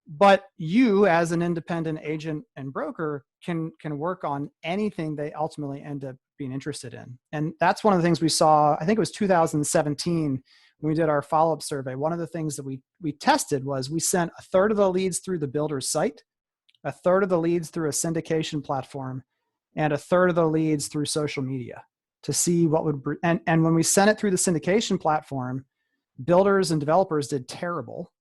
But you, as an independent agent and broker, can work on anything they ultimately end up being interested in. And that's one of the things we saw, I think it was 2017, when we did our follow-up survey. One of the things that we tested was we sent a third of the leads through the builder's site, a third of the leads through a syndication platform, and a third of the leads through social media to see what would, and when we sent it through the syndication platform, builders and developers did terrible,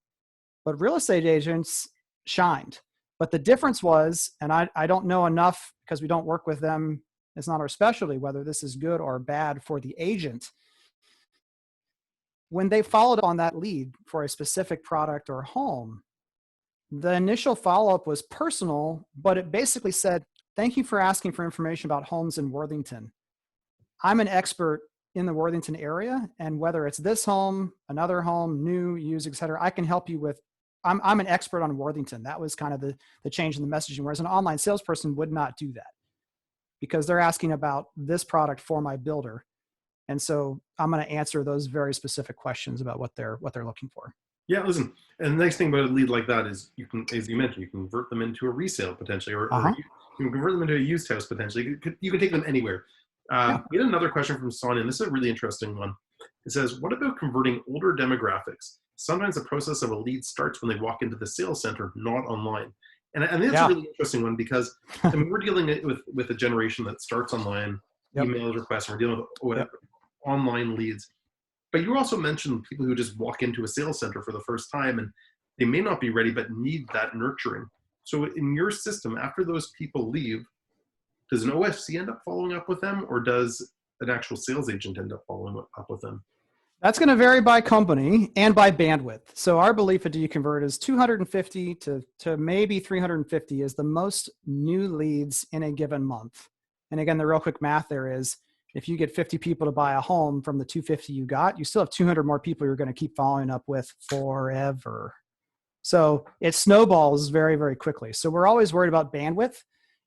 but real estate agents shined. But the difference was, and I don't know enough because we don't work with them, it's not our specialty, whether this is good or bad for the agent. when they followed on that lead for a specific product or home, the initial follow-up was personal, but it basically said, thank you for asking for information about homes in Worthington. I'm an expert in the Worthington area, and whether it's this home, another home, new, used, et cetera, I can help you with, I'm an expert on Worthington. That was kind of the change in the messaging, whereas an online salesperson would not do that because they're asking about this product for my builder. And so I'm going to answer those very specific questions about what they're looking for. Yeah, listen, and the nice thing about a lead like that is you can, as you mentioned, you can convert them into a resale potentially, or you can convert them into a used house potentially. You can take them anywhere. We had another question from Sonia, and this is a really interesting one. It says, what about converting older demographics? Sometimes the process of a lead starts when they walk into the sales center, not online. And I think that's a really interesting one because I mean, we're dealing with a generation that starts online, email requests, and we're dealing with online leads. But you also mentioned people who just walk into a sales center for the first time and they may not be ready but need that nurturing. So in your system, after those people leave, does an OFC end up following up with them, or does an actual sales agent end up following up with them? That's going to vary by company and by bandwidth. So our belief at Do You Convert is 250 to maybe 350 is the most new leads in a given month. And again, the real quick math there is, if you get 50 people to buy a home from the 250 you got, you still have 200 more people you're going to keep following up with forever. So it snowballs very, very quickly. So we're always worried about bandwidth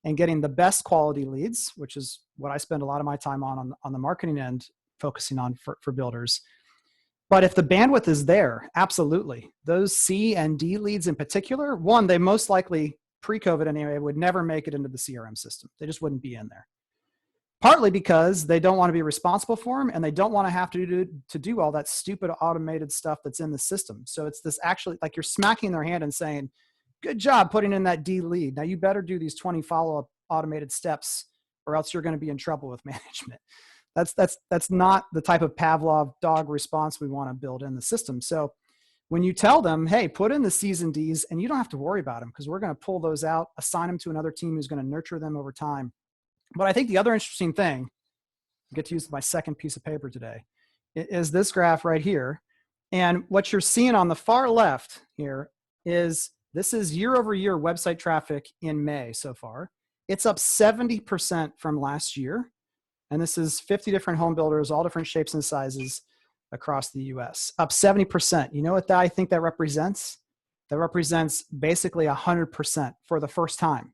and getting the best quality leads, which is what I spend a lot of my time on the marketing end, focusing on for builders. But if the bandwidth is there, absolutely. Those C and D leads in particular, one, they most likely, pre-COVID anyway, would never make it into the CRM system. They just wouldn't be in there. Partly because they don't want to be responsible for them and they don't want to have to do all that stupid automated stuff that's in the system. So it's this actually like you're smacking their hand and saying, good job putting in that D lead. Now you better do these 20 follow-up automated steps or else you're going to be in trouble with management. That's not the type of Pavlov dog response we want to build in the system. So when you tell them, hey, put in the C's and D's and you don't have to worry about them because we're going to pull those out, assign them to another team who's going to nurture them over time. But I think the other interesting thing, I get to use my second piece of paper today, is this graph right here. And what you're seeing on the far left here is this is year over year website traffic in May so far. It's up 70% from last year. And this is 50 different home builders, all different shapes and sizes across the US. Up 70%. You know what I think that represents? That represents basically 100% for the first time.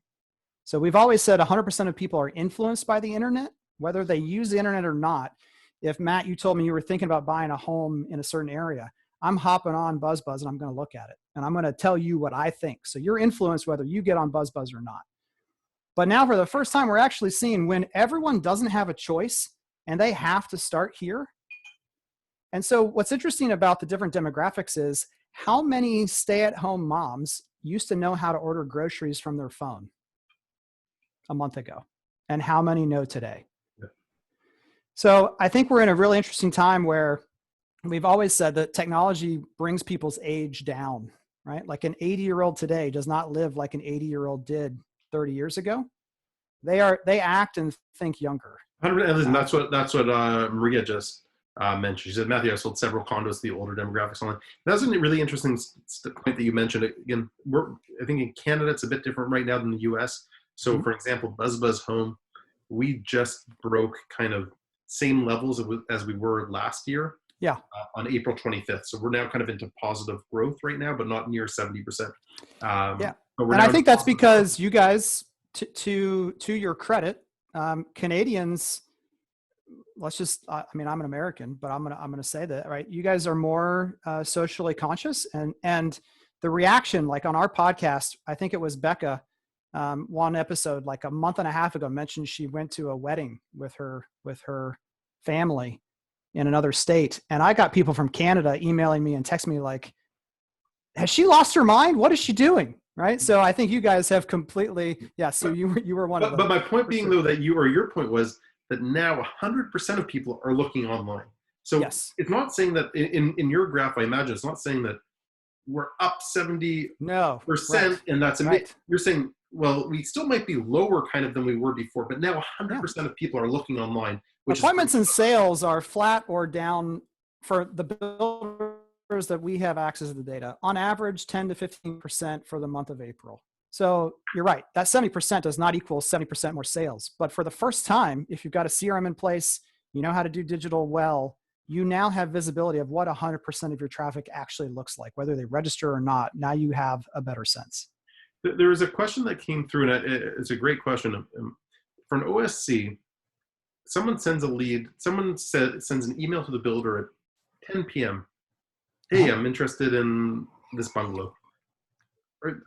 So we've always said 100% of people are influenced by the internet, whether they use the internet or not. If Matt, you told me you were thinking about buying a home in a certain area, I'm hopping on BuzzBuzz and I'm going to look at it. And I'm going to tell you what I think. So you're influenced whether you get on BuzzBuzz or not. But now for the first time, we're actually seeing when everyone doesn't have a choice and they have to start here. And so what's interesting about the different demographics is how many stay-at-home moms used to know how to order groceries from their phone a month ago, and how many know today. Yeah. So I think we're in a really interesting time where we've always said that technology brings people's age down, right? Like an 80-year-old today does not live like an 80-year-old did 30 years ago. They act and think younger. Listen, that's what Maria just mentioned. She said, Matthew, I sold several condos to the older demographics online. That's a really interesting point that you mentioned. Again, I think in Canada, it's a bit different right now than the US. So for example, BuzzBuzzHome, we just broke kind of same levels as we were last year. Yeah. On April 25th. So we're now kind of into positive growth right now, but not near 70%. Yeah. And I think that's because you guys, to your credit, Canadians, let's just, I mean, I'm an American, but I'm going to say that, right? You guys are more socially conscious and the reaction, like on our podcast, I think it was Becca, one episode like a month and a half ago mentioned she went to a wedding with her family in another state. And I got people from Canada emailing me and texting me like, has she lost her mind? What is she doing? Right. So I think you guys have completely, yeah. So you were one of them. But my point being though, that your point was that now 100% of people are looking online. So yes. It's not saying that in your graph, I imagine it's not saying that we're up 70% right. And that's right. You're saying, well, we still might be lower kind of than we were before, but now 100% of people are looking online. Appointments and sales are flat or down for the builders that we have access to the data, on average 10 to 15% for the month of April. So you're right, that 70% does not equal 70% more sales. But for the first time, if you've got a CRM in place, you know how to do digital well, you now have visibility of what 100% of your traffic actually looks like, whether they register or not. Now you have a better sense. There was a question that came through, and it's a great question. For an OSC, someone sends a lead, sends an email to the builder at 10 p.m. Hey, I'm interested in this bungalow. Are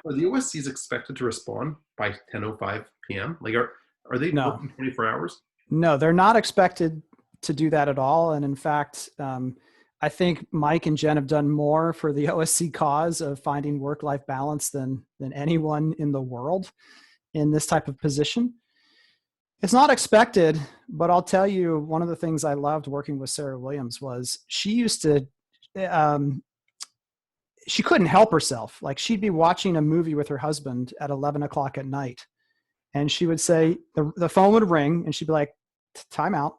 the OSCs expected to respond by 10:05 p.m.? Like, are they working 24 hours? No, they're not expected to do that at all. And in fact, I think Mike and Jen have done more for the OSC cause of finding work-life balance than anyone in the world in this type of position. It's not expected, but I'll tell you, one of the things I loved working with Sarah Williams was she used to, she couldn't help herself. Like, she'd be watching a movie with her husband at 11 o'clock at night. And she would say, the phone would ring and she'd be like, time out.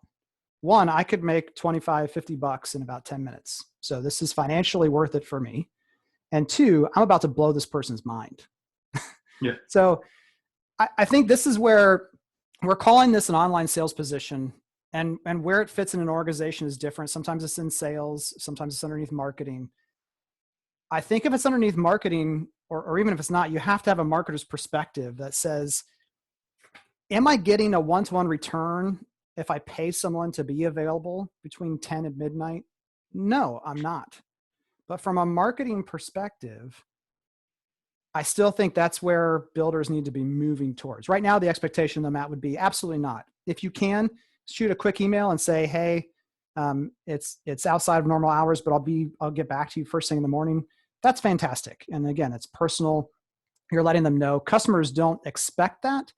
One, I could make 25, 50 bucks in about 10 minutes. So this is financially worth it for me. And two, I'm about to blow this person's mind. Yeah. So I think this is where we're calling this an online sales position, and where it fits in an organization is different. Sometimes it's in sales, sometimes it's underneath marketing. I think if it's underneath marketing, or even if it's not, you have to have a marketer's perspective that says, am I getting a one-to-one return if I pay someone to be available between 10 and midnight? No, I'm not. But from a marketing perspective, I still think that's where builders need to be moving towards. Right now, the expectation though, Matt, would be absolutely not. If you can, shoot a quick email and say, hey, it's outside of normal hours, but I'll get back to you first thing in the morning. That's fantastic. And again, it's personal. You're letting them know. Customers don't expect that.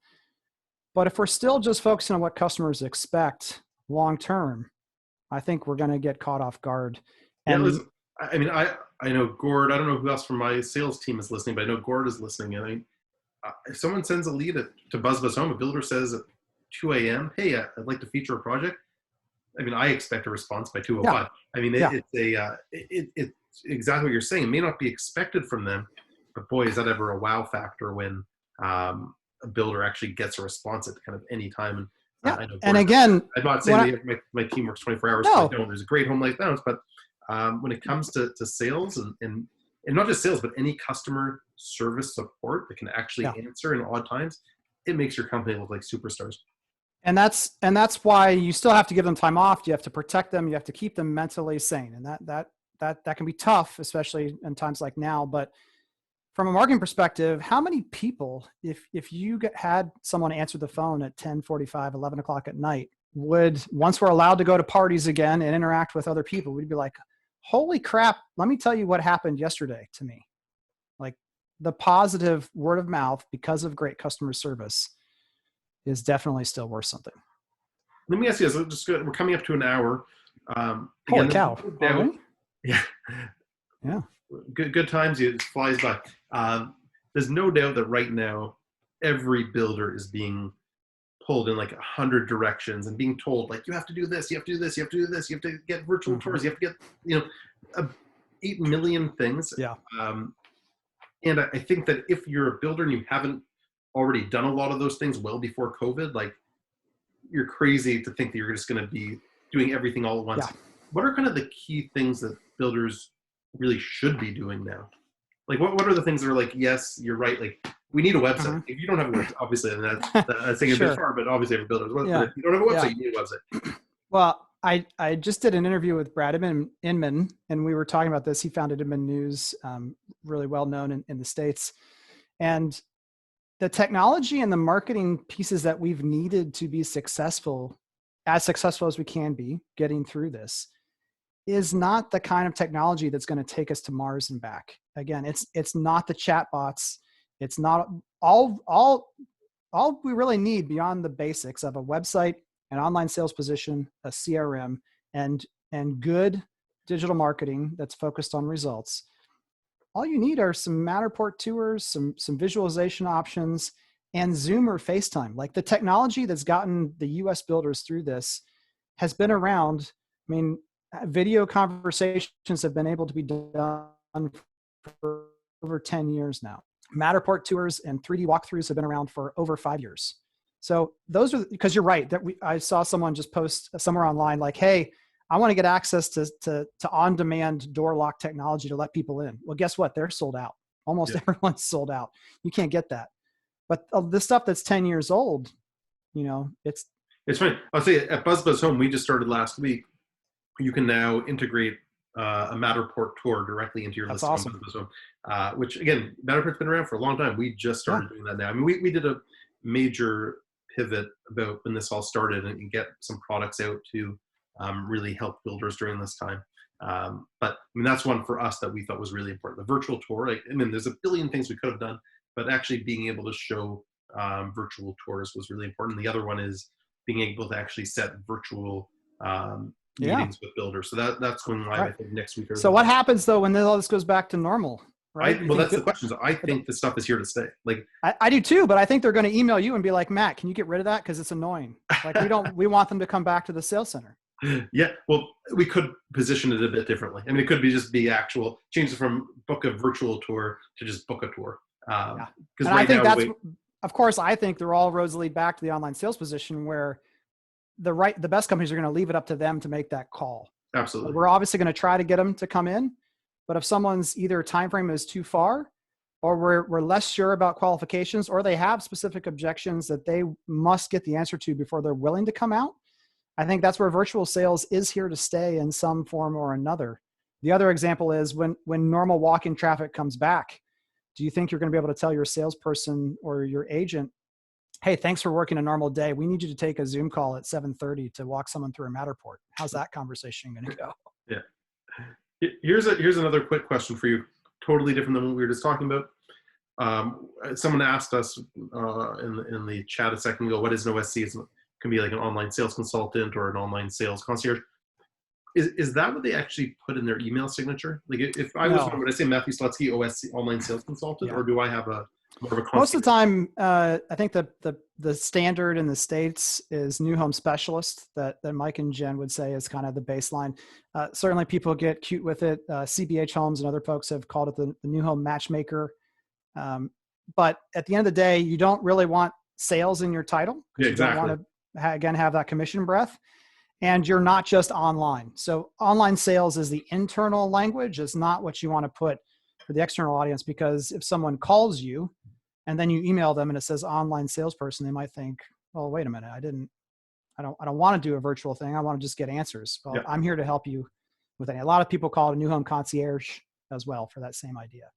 But if we're still just focusing on what customers expect long-term, I think we're going to get caught off guard. And listen, I mean, I know Gord, I don't know who else from my sales team is listening, but I know Gord is listening. And I mean, if someone sends a lead to BuzzBuzzHome, a builder says at 2 a.m., hey, I'd like to feature a project. I mean, I expect a response by 2:05. Yeah. I mean, it's exactly what you're saying. It may not be expected from them, but boy, is that ever a wow factor when a builder actually gets a response at kind of any time. And I know and again, I'm not saying my team works 24 hours. No. There's a great home life balance, but when it comes to sales and not just sales, but any customer service support that can actually answer in odd times, it makes your company look like superstars. And that's why you still have to give them time off. You have to protect them. You have to keep them mentally sane. And that can be tough, especially in times like now. But from a marketing perspective, how many people, if you had someone answer the phone at 10:45, 11 o'clock at night, would, once we're allowed to go to parties again and interact with other people, we'd be like, holy crap, let me tell you what happened yesterday to me. Like, the positive word of mouth because of great customer service is definitely still worth something. Let me ask you this. We're coming up to an hour. Holy cow. Yeah. Yeah. Good times. It flies by. There's no doubt that right now, every builder is being pulled in like 100 directions and being told, like, you have to do this, you have to do this, you have to do this, you have to get virtual tours, you have to get, 8 million things. Yeah. And I think that if you're a builder and you haven't already done a lot of those things well before COVID, like, you're crazy to think that you're just going to be doing everything all at once. Yeah. What are kind of the key things that builders really should be doing now? Like, what are the things that are like, yes, you're right, like, we need a website. If you don't have a website, obviously, and that's saying a bit far, but obviously every builder, but if you don't have a website, you need a website. Well, I just did an interview with Brad Inman, and we were talking about this. He founded Inman News, really well known in the States. And the technology and the marketing pieces that we've needed to be successful as we can be getting through this, is not the kind of technology that's going to take us to Mars and back. Again, it's not the chatbots. It's not all we really need beyond the basics of a website, an online sales position, a CRM, and good digital marketing that's focused on results. All you need are some Matterport tours, some visualization options, and Zoom or FaceTime. Like, the technology that's gotten the US builders through this has been around. I mean, video conversations have been able to be done for over 10 years now. Matterport tours and 3D walkthroughs have been around for over 5 years. So those are, because you're right, that I saw someone just post somewhere online like, hey, I want to get access to on-demand door lock technology to let people in. Well, guess what? They're sold out. Almost everyone's sold out. You can't get that. But the stuff that's 10 years old, it's funny. I'll say at BuzzBuzzHome, we just started last week. You can now integrate a Matterport tour directly into your list on BuzzBuzzHome, which again, Matterport's been around for a long time. We just started doing that now. I mean, we did a major pivot about when this all started and get some products out to really help builders during this time. But I mean, that's one for us that we thought was really important. The virtual tour, I mean, there's a billion things we could have done, but actually being able to show virtual tours was really important. The other one is being able to actually set virtual meetings with builders. So that's going live, I think, next week. So what happens though when all this goes back to normal? Right? Well, that's the question. So I think this stuff is here to stay. Like I do too, but I think they're going to email you and be like, Matt, can you get rid of that? Because it's annoying. Like we want them to come back to the sales center. Yeah, well, we could position it a bit differently. I mean, it could be actual, change it from book a virtual tour to just book a tour. And I think of course, I think they're all roads lead back to the online sales position where the best companies are going to leave it up to them to make that call. Absolutely. We're obviously going to try to get them to come in, but if someone's either time frame is too far, or we're less sure about qualifications, or they have specific objections that they must get the answer to before they're willing to come out, I think that's where virtual sales is here to stay in some form or another. The other example is when normal walk-in traffic comes back, do you think you're going to be able to tell your salesperson or your agent, hey, thanks for working a normal day. We need you to take a Zoom call at 7:30 to walk someone through a Matterport. How's that conversation going to go? Yeah. Here's another quick question for you. Totally different than what we were just talking about. Someone asked us in the chat a second ago, what is an OSC? It can be like an online sales consultant or an online sales concierge. Is that what they actually put in their email signature? Like if I was, would I say Matthew Slutsky, OSC, online sales consultant, or do I have more of a concierge? Most of the time, I think the standard in the States is new home specialist that Mike and Jen would say is kind of the baseline. Certainly people get cute with it. CBH Homes and other folks have called it the new home matchmaker. But at the end of the day, you don't really want sales in your title. Yeah, exactly. You don't want to, again, have that commission breath. And you're not just online. So online sales is the internal language. It's not what you want to put for the external audience, because if someone calls you and then you email them and it says online salesperson, they might think, oh, wait a minute. I don't want to do a virtual thing. I want to just get answers. Well, I'm here to help you with it. A lot of people call it a new home concierge as well for that same idea.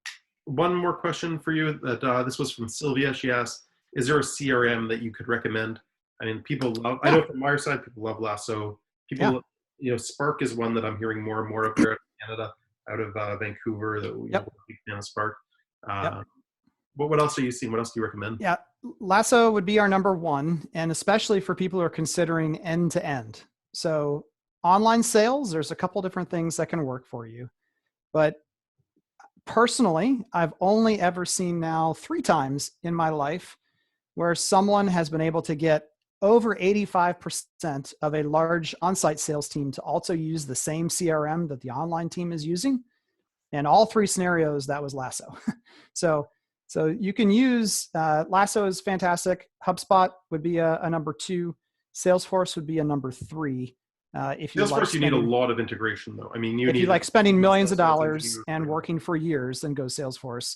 One more question for you. This was from Sylvia. She asked, is there a CRM that you could recommend? I mean, people love, I know from our side, people love Lasso. People, Spark is one that I'm hearing more and more of here in Canada, out of Vancouver, that we're a big fan of Spark. What else are you seeing? What else do you recommend? Yeah, Lasso would be our number one, and especially for people who are considering end-to-end. So online sales, there's a couple different things that can work for you. But personally, I've only ever seen now 3 times in my life where someone has been able to get over 85% of a large on-site sales team to also use the same CRM that the online team is using. And all 3 scenarios, that was Lasso. So you can use, Lasso is fantastic. HubSpot would be a number 2. Salesforce would be a number 3. If you Salesforce, you need a lot of integration though. I mean, if you like spending millions of dollars and working for years, then go Salesforce.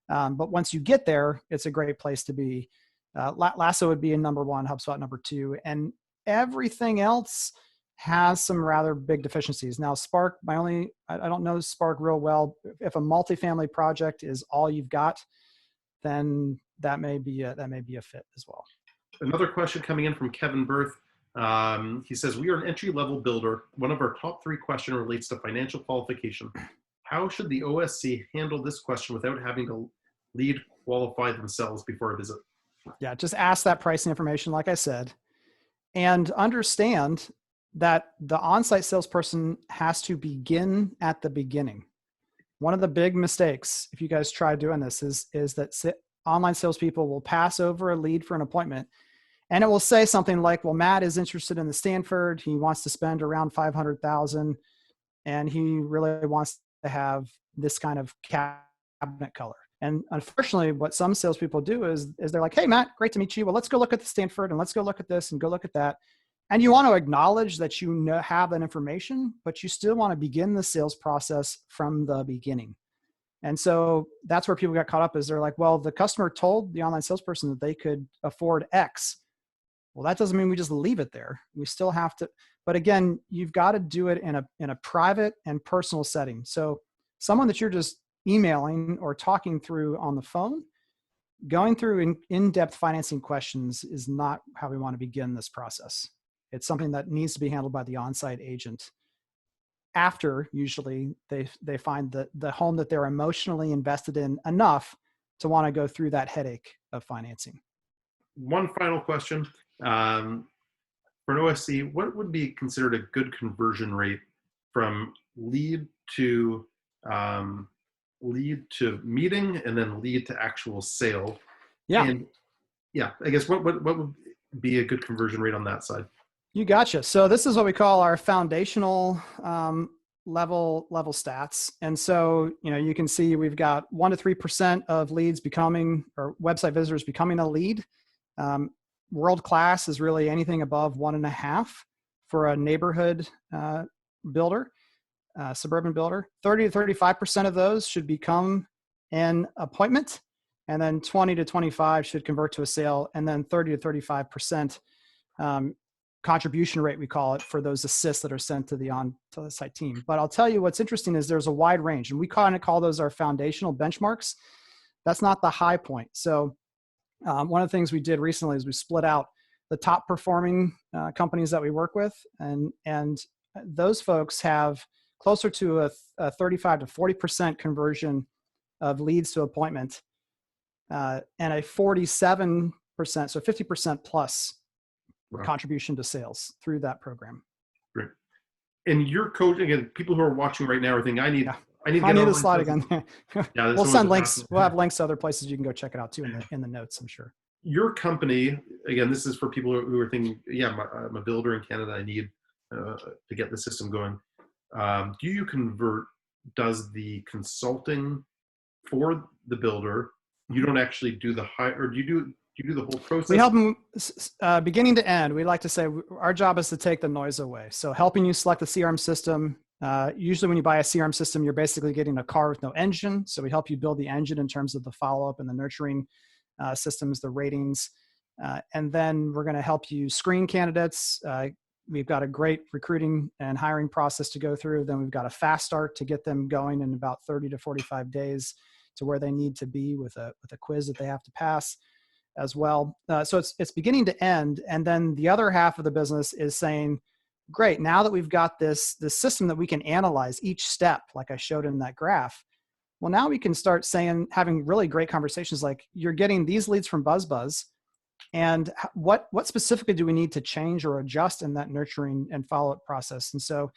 But once you get there, it's a great place to be. Lasso would be a number 1, HubSpot number 2, and everything else has some rather big deficiencies. Now, Spark, I don't know Spark real well. If a multifamily project is all you've got, then that may be a fit as well. Another question coming in from Kevin Berth. He says, we are an entry-level builder. One of our top 3 questions relates to financial qualification. How should the OSC handle this question without having to lead qualify themselves before a visit? Yeah, just ask that pricing information, like I said, and understand that the on-site salesperson has to begin at the beginning. One of the big mistakes, if you guys try doing this, is that online salespeople will pass over a lead for an appointment, and it will say something like, well, Matt is interested in the Stanford. He wants to spend around $500,000. and he really wants to have this kind of cabinet color. And unfortunately, what some salespeople do is they're like, hey, Matt, great to meet you. Well, let's go look at the Stanford and let's go look at this and go look at that. And you want to acknowledge that you have that information, but you still want to begin the sales process from the beginning. And so that's where people got caught up is they're like, well, the customer told the online salesperson that they could afford X. Well, that doesn't mean we just leave it there. We still have to, but again, you've got to do it in a private and personal setting. So someone that you're just emailing or talking through on the phone, going through in-depth financing questions is not how we want to begin this process. It's something that needs to be handled by the on-site agent after usually they find the home that they're emotionally invested in enough to want to go through that headache of financing. One final question. For an OSC, what would be considered a good conversion rate from lead to meeting and then lead to actual sale? Yeah. And yeah, I guess what would be a good conversion rate on that side? You gotcha. So this is what we call our foundational level stats. And so, you can see we've got 1 to 3% of leads becoming, or website visitors becoming a lead. World-class is really anything above 1.5 for a neighborhood builder, suburban builder. 30 to 35% of those should become an appointment. And then 20 to 25 should convert to a sale. And then 30 to 35% contribution rate, we call it, for those assists that are sent to the on-site team. But I'll tell you what's interesting is there's a wide range, and we kind of call those our foundational benchmarks. That's not the high point. So one of the things we did recently is we split out the top performing companies that we work with, and those folks have closer to a 35 to 40% conversion of leads to appointment, and a 47%, so 50% plus contribution to sales through that program. Great. And your coach, again, people who are watching right now are thinking, I need the slide again. Yeah, we'll send links. We'll have links to other places you can go check it out too in the notes, I'm sure. Your company, again, this is for people who are thinking, yeah, I'm a builder in Canada. I need to get the system going. Do you convert? Does the consulting for the builder? You don't actually do the or do you do the whole process? We help them beginning to end. We like to say our job is to take the noise away. So helping you select the CRM system. Usually when you buy a CRM system, you're basically getting a car with no engine. So we help you build the engine in terms of the follow-up and the nurturing systems, the ratings. And then we're going to help you screen candidates. We've got a great recruiting and hiring process to go through. Then we've got a fast start to get them going in about 30 to 45 days to where they need to be with a quiz that they have to pass as well. So it's beginning to end. And then the other half of the business is saying, great, now that we've got this system that we can analyze each step, like I showed in that graph, well, now we can start having really great conversations like, you're getting these leads from BuzzBuzz, and what specifically do we need to change or adjust in that nurturing and follow-up process? And so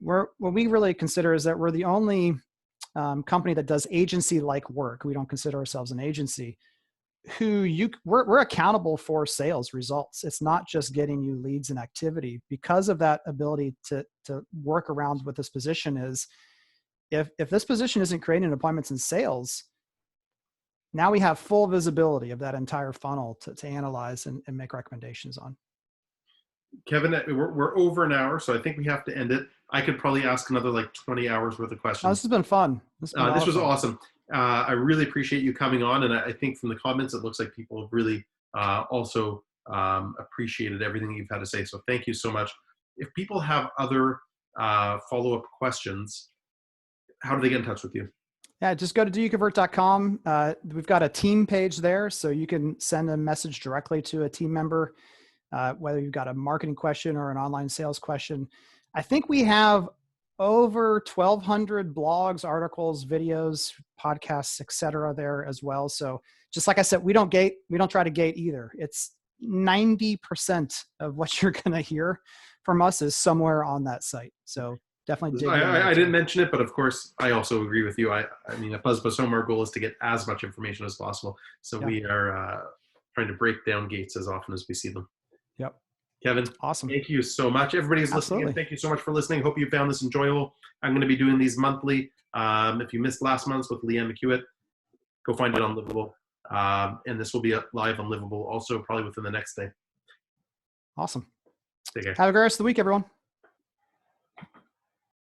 what we really consider is that we're the only company that does agency-like work. We don't consider ourselves an agency. We're accountable for sales results. It's not just getting you leads and activity. Because of that ability to work around with this position is, if this position isn't creating appointments and sales, now we have full visibility of that entire funnel to analyze and make recommendations on. Kevin, we're over an hour, so I think we have to end it. I could probably ask another like 20 hours worth of questions. Oh, this has been fun. This was awesome. I really appreciate you coming on, and I think from the comments, it looks like people have really also appreciated everything you've had to say. So thank you so much. If people have other follow-up questions, how do they get in touch with you? Yeah, just go to doyouconvert.com. We've got a team page there, so you can send a message directly to a team member, whether you've got a marketing question or an online sales question. I think we have over 1,200 blogs, articles, videos, podcasts, et cetera, there as well. So just like I said, we don't try to gate either. It's 90% of what you're going to hear from us is somewhere on that site. So definitely dig in. I didn't mention it, but of course, I also agree with you. I mean, at BuzzBuzzHome, our goal is to get as much information as possible. So we are trying to break down gates as often as we see them. Yep. Kevin, Awesome. thank you so much. Everybody's listening, and Absolutely. thank you so much for listening. Hope you found this enjoyable. I'm going to be doing these monthly. If you missed last month's with Leanne McHewitt, go find it on Livable. And this will be live on Livable also probably within the next day. Awesome. Take care. Have a great rest of the week, everyone.